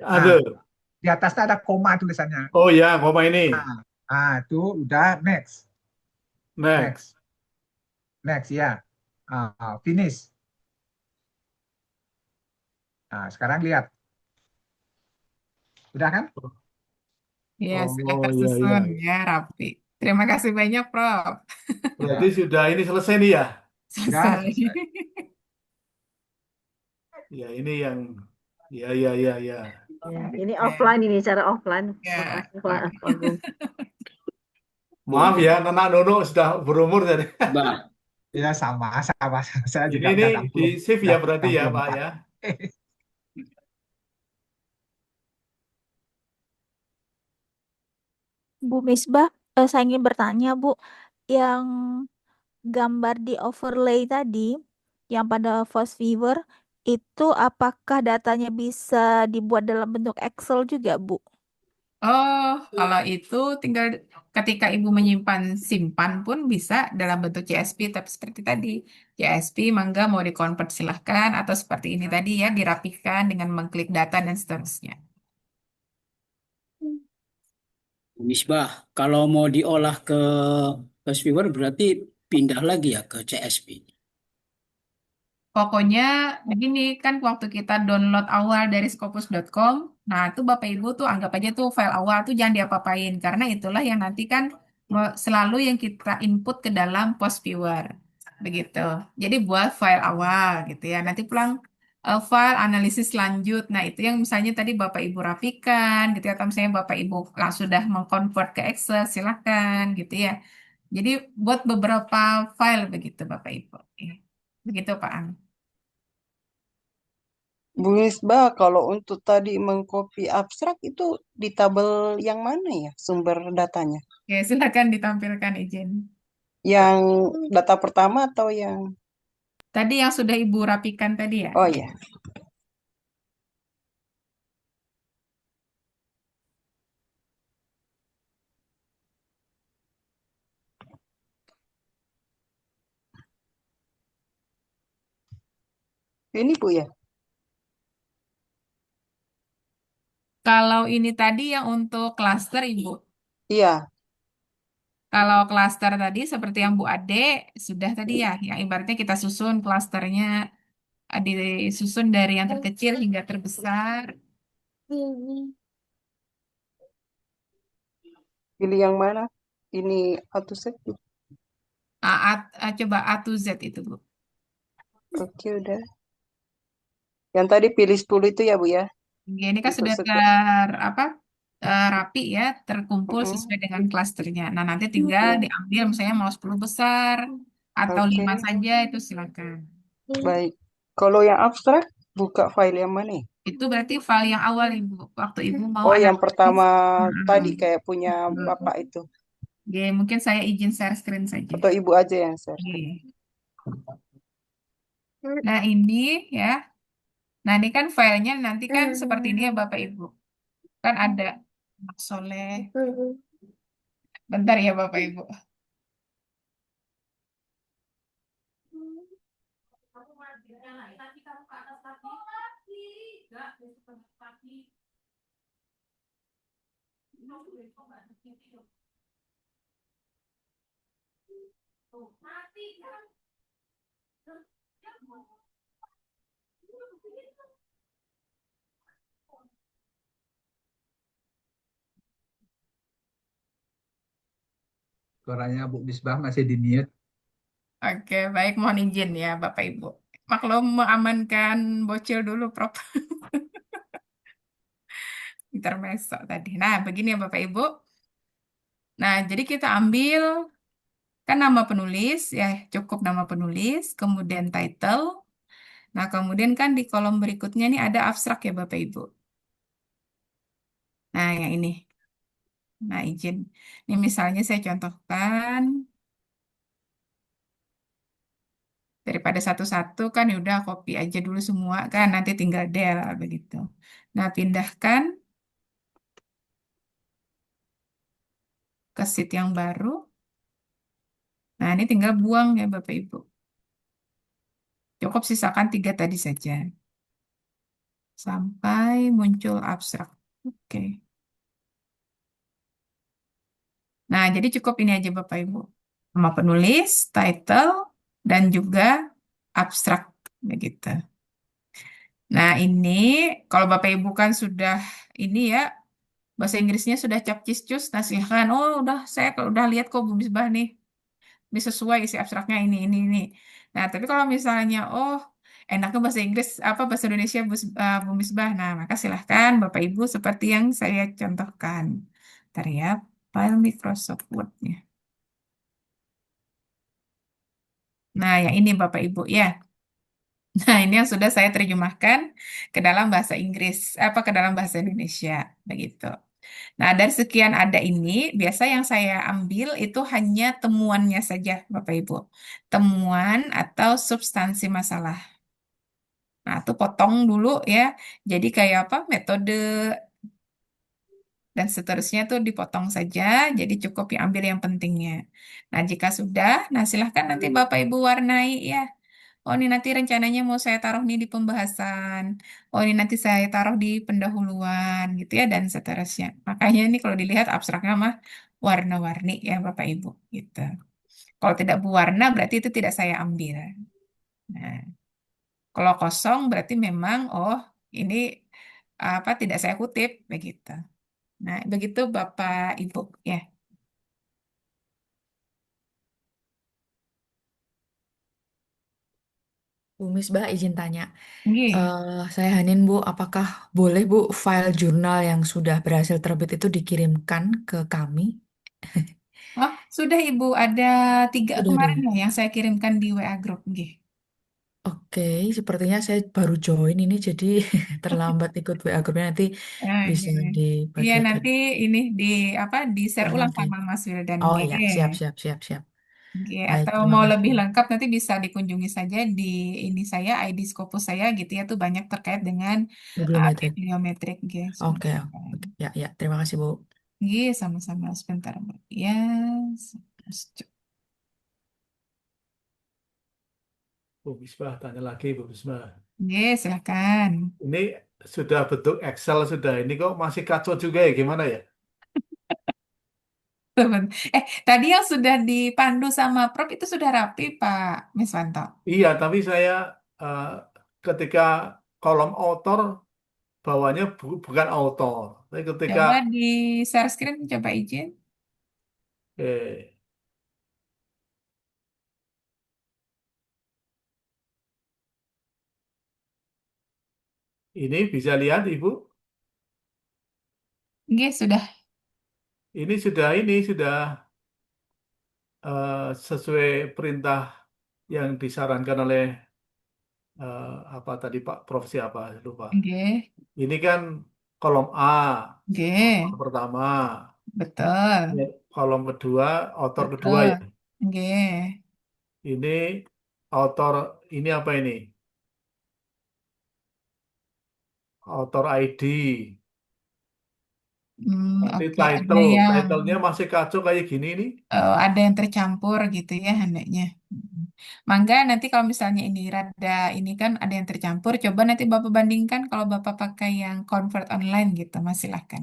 Ada. Di atasnya ada koma tulisannya. Oh ya, koma ini. Itu udah next. Next. Next ya. Finish. Sekarang lihat. Udah kan? Ya, sudah Oh iya, tersusun iya. ya, rapi. Terima kasih banyak, Prof. Berarti sudah ini selesai nih ya? Udah Selesai. selesai. Ya ini yang, ya. Ya, ini Oke. offline ini, cara offline. Ya, Makasih, Pak oke. Agung. Maaf ya, Nana Nono sudah berumur jadi. Bah, Ya sama. Saya juga Ini udah di 60. save ya berarti ya Pak 64. ya? Bu Misbah, saya ingin bertanya, Bu, yang gambar di overlay tadi, yang pada Fast Viewer, itu apakah datanya bisa dibuat dalam bentuk Excel juga, Bu? Oh, kalau itu tinggal ketika Ibu menyimpan simpan pun bisa dalam bentuk CSV, tapi seperti tadi, CSV mangga mau dikonvert silahkan, atau seperti ini tadi ya, dirapikan dengan mengklik data dan seterusnya. Misbah, kalau mau diolah ke Fast Viewer berarti pindah lagi ya ke CSV. Pokoknya begini kan waktu kita download awal dari scopus.com, nah itu Bapak Ibu tuh anggap aja tuh file awal tuh jangan diapa-apain karena itulah yang nanti kan selalu yang kita input ke dalam post viewer. Begitu. Jadi buat file awal gitu ya. Nanti pulang file analisis lanjut. Nah, itu yang misalnya tadi Bapak Ibu rapikan gitu ya atau misalnya Bapak Ibu sudah mengkonvert ke Excel silahkan gitu ya. Jadi buat beberapa file begitu Bapak Ibu. Begitu Pak Ang. Bu Misbah, kalau untuk tadi mengcopy abstrak itu di tabel yang mana ya sumber datanya? Oke, silakan ditampilkan izin. Yang data pertama atau yang... Tadi yang sudah Ibu rapikan tadi ya? Oh ya, ini Bu ya? Kalau ini tadi yang untuk klaster Ibu. Iya, Kalau klaster tadi seperti yang Bu Ade sudah tadi ya, yang ibaratnya kita susun klasternya disusun dari yang terkecil hingga terbesar. pilih yang mana? Ini auto set. Coba A to Z itu Bu. Oke, udah. Yang tadi pilih 10 itu ya Bu ya? Ya, ini kan Untuk sudah setiap. rapi ya, terkumpul Mm-mm. sesuai dengan klasternya. Nah, nanti tinggal diambil misalnya mau 10 besar atau Oke, 5 saja itu silakan. baik. Kalau yang abstrak, buka file yang mana ya? Itu berarti file yang awal Ibu. Waktu Ibu mau Oh, yang analisis. pertama tadi Hmm. kayak punya Bapak itu. Oke, mungkin saya izin share screen saja. Atau Ibu aja yang share. Oke. Nah, ini ya. Nah, ini kan filenya nanti kan seperti ini ya Bapak Ibu. Kan ada Mas Soleh. Bentar ya Bapak Ibu. Suaranya Bu Misbah masih di mute. Oke, baik. Mohon izin ya Bapak Ibu. Maklum mengamankan bocil dulu, Prof. Intermezzo tadi. Nah, begini ya Bapak Ibu. Nah, jadi kita ambil kan nama penulis, ya cukup nama penulis, kemudian title. Nah, kemudian kan di kolom berikutnya nih ada abstrak ya Bapak Ibu. Nah, yang ini. Nah, izin. Ini misalnya saya contohkan. Daripada satu-satu kan ya udah copy aja dulu semua kan, nanti tinggal del begitu. Nah, pindahkan ke sheet yang baru. Nah, ini tinggal buang ya Bapak Ibu. Cukup sisakan 3 tadi saja. Sampai muncul abstrak. Oke. Nah, jadi cukup ini aja Bapak Ibu. Nama penulis, title, dan juga abstrak. Begitu. Nah, ini kalau Bapak Ibu kan sudah ini ya, bahasa Inggrisnya sudah capcis-cus, nah silahkan. Oh, saya kalau udah lihat kok Bu Misbah nih. Ini sesuai isi abstraknya ini. Nah, tapi kalau misalnya, oh, enaknya bahasa Inggris, apa bahasa Indonesia Bu Misbah. Nah, maka silahkan Bapak Ibu seperti yang saya contohkan. Ntar ya, file Microsoft Word-nya. Nah, yang ini Bapak Ibu ya. Nah, ini yang sudah saya terjemahkan ke dalam bahasa Inggris, apa ke dalam bahasa Indonesia, begitu. Nah, dari sekian ada ini, biasa yang saya ambil itu hanya temuannya saja, Bapak Ibu. Temuan atau substansi masalah. Nah, itu potong dulu ya. Jadi kayak apa? Metode dan seterusnya tuh dipotong saja. Jadi cukup ambil yang pentingnya. Nah, jika sudah, nah silahkan nanti Bapak Ibu warnai ya. Oh, ini nanti rencananya mau saya taruh nih di pembahasan. Oh, ini nanti saya taruh di pendahuluan gitu ya dan seterusnya. Makanya ini kalau dilihat abstraknya mah warna-warni ya Bapak Ibu gitu. Kalau tidak berwarna berarti itu tidak saya ambil. Nah, kalau kosong berarti memang oh ini apa tidak saya kutip begitu. Nah, begitu Bapak Ibu ya. Bu Misbah izin tanya. Nggih. Saya Hanin Bu, apakah boleh Bu file jurnal yang sudah berhasil terbit itu dikirimkan ke kami? Oh, sudah Ibu ada 3 Sudah ada kemarin ya? ya yang saya kirimkan di WA Group. Nggih. Oke, sepertinya saya baru join ini jadi terlambat ikut WA grupnya nanti Ah, bisa iya. Iya dibagikan nanti ini di apa di share ulang lagi. sama Mas Wildan G. Oh ya, siap, siap, siap, siap. G. Baik, Atau terima mau lebih kasih. lengkap nanti bisa dikunjungi saja di ini saya ID Scopus saya gitu ya tuh banyak terkait dengan Bibliometrik. bibliometrik G. Oke, oke. Ya, ya, terima kasih Bu. G sama-sama sebentar Mbak. Ya. Bu Misbah, tanya lagi Bu Misbah. G silakan. Ini sudah bentuk Excel sudah. Ini kok masih kacau juga ya? Gimana ya? Tadi yang sudah dipandu sama Prof itu sudah rapi Pak Miswanto. Iya, tapi saya eh, ketika kolom author bawahnya bukan author. Tapi ketika Coba di share screen, coba izin. eh, ini bisa lihat Ibu, Oke, sudah. ini sudah sesuai perintah yang disarankan oleh apa tadi Pak Prof siapa lupa. Oke, Ini kan kolom A, author oke, pertama. betul, Ya, kolom kedua, author kedua betul. ya. Oke, Ini author ini apa ini? Author ID. Nanti oke. Ada yang titlenya masih kacau kayak gini nih. ada yang tercampur gitu ya hendaknya. Mangga nanti kalau misalnya ini rada ini kan ada yang tercampur, coba nanti Bapak bandingkan kalau Bapak pakai yang convert online gitu, Mas silahkan.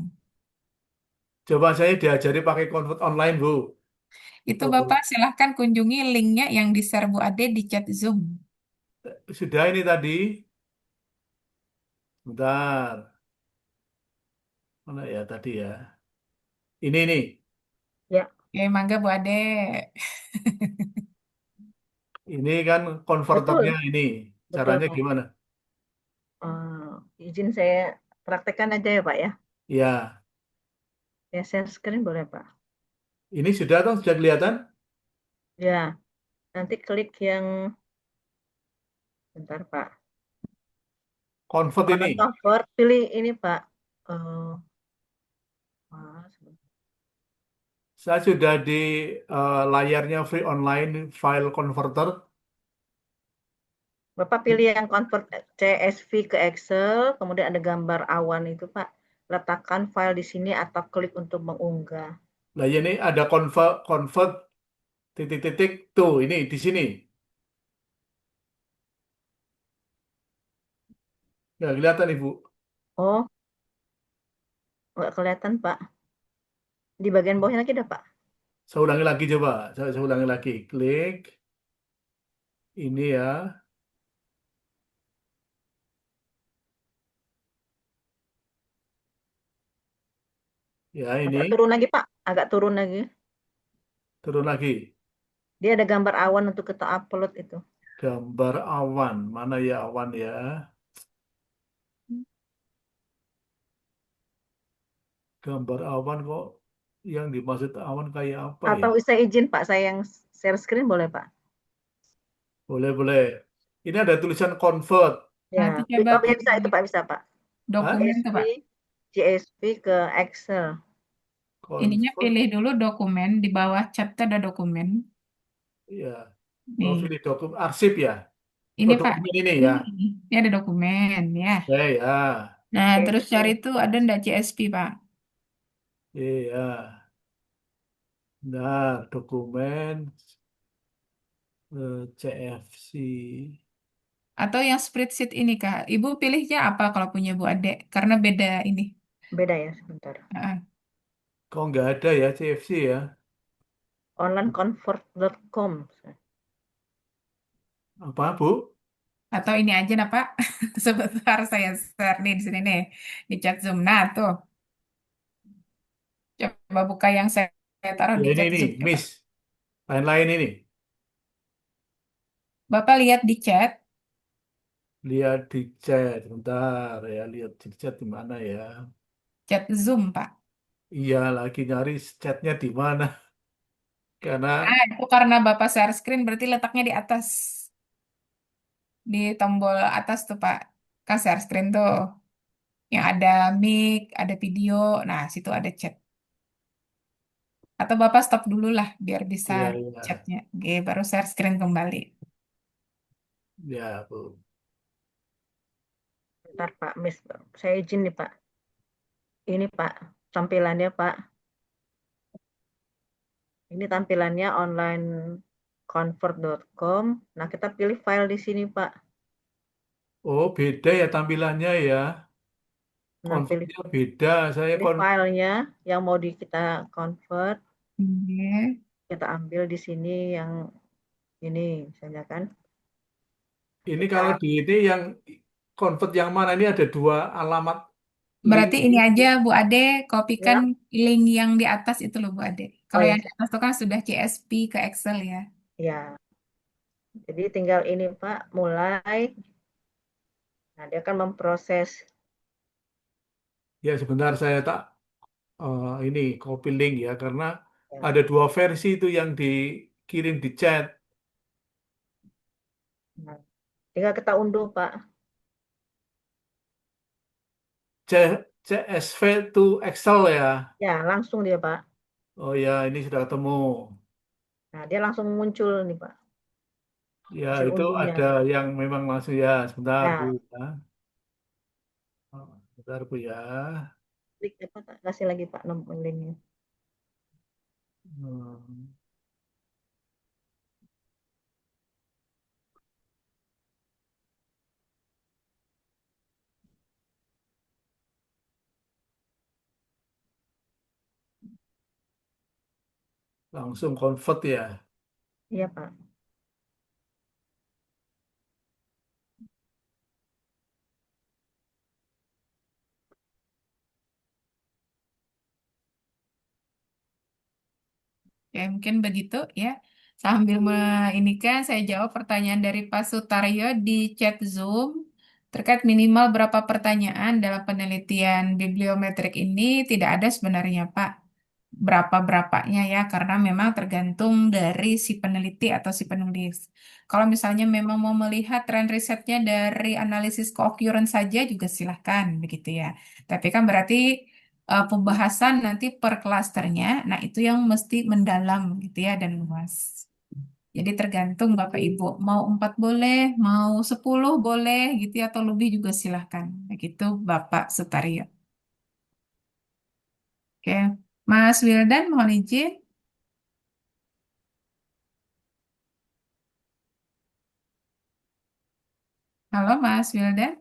Coba saya diajari pakai Convert online, Bu. Itu Oh, Bapak silahkan kunjungi linknya yang di-share Bu Ade di chat Zoom. sudah ini tadi. Bentar. Mana ya tadi ya? Ini nih. Ya, Oke, mangga Bu Ade. Ini kan konverternya betul, ini. betul Caranya Pak. gimana? Izin saya praktekkan aja ya Pak ya. Ya, Ya share screen boleh Pak. Ini sudah atau sudah kelihatan? Ya, nanti klik yang bentar Pak. Convert Online ini. convert, pilih ini Pak. Eh, sebentar. Saya sudah di layarnya Free Online File Converter. Bapak pilih yang convert CSV ke Excel, kemudian ada gambar awan itu Pak. Letakkan file di sini atau klik untuk mengunggah. Nah, ini ada convert titik-titik tuh ini di sini. Nggak kelihatan Ibu. Oh, nggak kelihatan Pak. Di bagian bawahnya lagi ada Pak. Saya ulangi lagi coba. Saya ulangi lagi. Klik. Ini ya. Ya Agak ini. turun lagi Pak. Agak turun lagi. Turun lagi. Dia ada gambar awan untuk kita upload itu. Gambar awan. Mana ya awan ya? Gambar awan kok yang dimaksud awan kayak apa ya? Atau saya izin Pak, saya yang share screen boleh Pak? Boleh, boleh. Ini ada tulisan convert. Ya, Nanti coba oh, ya bisa pilih itu Pak, bisa Pak. Hah? dokumen tuh CSV, Pak. CSV ke Excel. Ininya Convert. pilih dulu dokumen, di bawah chat tuh ada dokumen. Ya. Oh, Nih, pilih dokumen arsip ya. ini Oh, Pak. dokumen ini ya. Ini ada dokumen ya. Ya, ya. Nah, terus CSV. cari tuh ada ndak CSV Pak? Iya. Nah, dokumen CFC. Atau yang spreadsheet ini Kak. Ibu pilihnya apa kalau punya Bu Ade? Karena beda ini. Beda ya, sebentar. Heeh. Kok nggak ada ya CFC ya? Onlineconvert.com. Apa, Bu? Atau ini aja nah Pak. Sebentar saya share nih di sini nih. Di chat Zoom. Nah tuh. Coba buka yang saya taruh Ya di chat ini, Zoom. Coba. Miss. Lain-lain ini. Bapak lihat di chat. Lihat di chat. Bentar ya, lihat di chat di mana ya? Chat Zoom Pak. Iya, lagi nyari chatnya di mana. Karena Ah, itu karena Bapak share screen berarti letaknya di atas. Di tombol atas tuh Pak. Kan share screen tuh. Yang ada mic, ada video. Nah, situ ada chat. Atau Bapak stop dulu lah biar bisa iya, lihat iya. chatnya. Oke, baru share screen kembali. Ya, Bu. Bentar Pak, Miss. Saya izin nih Pak. Ini Pak, tampilannya Pak. Ini tampilannya onlineconvert.com. Nah, kita pilih file di sini Pak. Oh, beda ya tampilannya ya. Nah, pilih, Convertnya beda. Saya pilih filenya yang mau kita convert. Oke. Kita ambil di sini yang ini misalnya kan. ini Kita kalau di ini yang convert yang mana ini ada dua alamat link. Berarti ini aja Bu Ade kopikan ya, link yang di atas itu loh Bu Ade. oh Kalau ya, yang di atas itu kan sudah CSV ke Excel ya. ya. Jadi tinggal ini Pak, mulai. Nah, dia akan memproses. Ya, sebentar saya tak ini copy link ya karena Ya. ada dua versi itu yang dikirim di chat. Nah, tinggal kita unduh Pak. CSV to Excel ya. Ya, langsung dia Pak. Oh ya, ini sudah ketemu. Nah, dia langsung muncul nih Pak, Ya, hasil itu unduhnya. ada yang memang langsung ya. Sebentar, Bu. Ya, Ya. Oh, sebentar, Bu ya. klik apa, kasih lagi Pak nomor linknya. Hmm. Langsung convert ya. Iya Pak. Ya, mungkin begitu ya. Sambil kan saya jawab pertanyaan dari Pak Sutaryo di chat Zoom terkait minimal berapa pertanyaan dalam penelitian bibliometrik ini tidak ada sebenarnya Pak. berapa-berapanya ya, karena memang tergantung dari si peneliti atau si penulis. Kalau misalnya memang mau melihat tren risetnya dari analisis co-occurrence saja juga silahkan begitu ya. Tapi kan berarti pembahasan nanti per klasternya, nah itu yang mesti mendalam gitu ya dan luas. Jadi tergantung Bapak Ibu, mau 4 boleh, mau 10 boleh gitu ya, atau lebih juga silahkan. Begitu Bapak Sutario. Oke, Mas Wildan mohon izin. Halo Mas Wildan.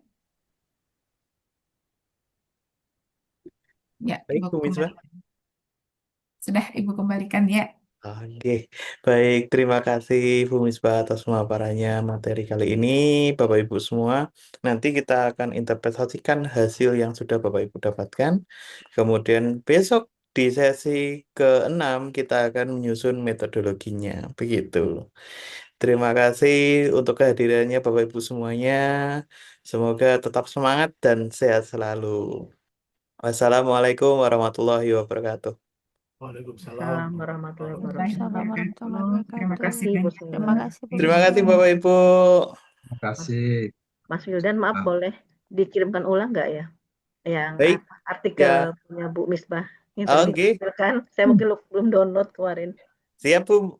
Ya, Baik, Ibu Bu Misbah. kembalikan. Sudah Ibu kembalikan ya. Oke, baik. Terima kasih Bu Misbah atas pemaparannya materi kali ini, Bapak Ibu semua. Nanti kita akan interpretasikan hasil yang sudah Bapak Ibu dapatkan. Kemudian besok di sesi ke-6 kita akan menyusun metodologinya. Begitu. Terima kasih untuk kehadirannya Bapak Ibu semuanya. Semoga tetap semangat dan sehat selalu. Wassalamualaikum warahmatullahi wabarakatuh. Waalaikumsalam. Salam warahmatullahi Waalaikumsalam wabarakatuh. warahmatullahi Terima Terima kasih kasih Bu wabarakatuh. banyak. Terima Sela. kasih Bu Terima kasih Misbah. Bapak Ibu. Terima kasih. Mas Wildan, maaf Nah, boleh dikirimkan ulang nggak ya? Yang Baik, artikel ya. punya Bu Misbah yang Oke, ditampilkan. Saya mungkin belum download kemarin. siap Bu.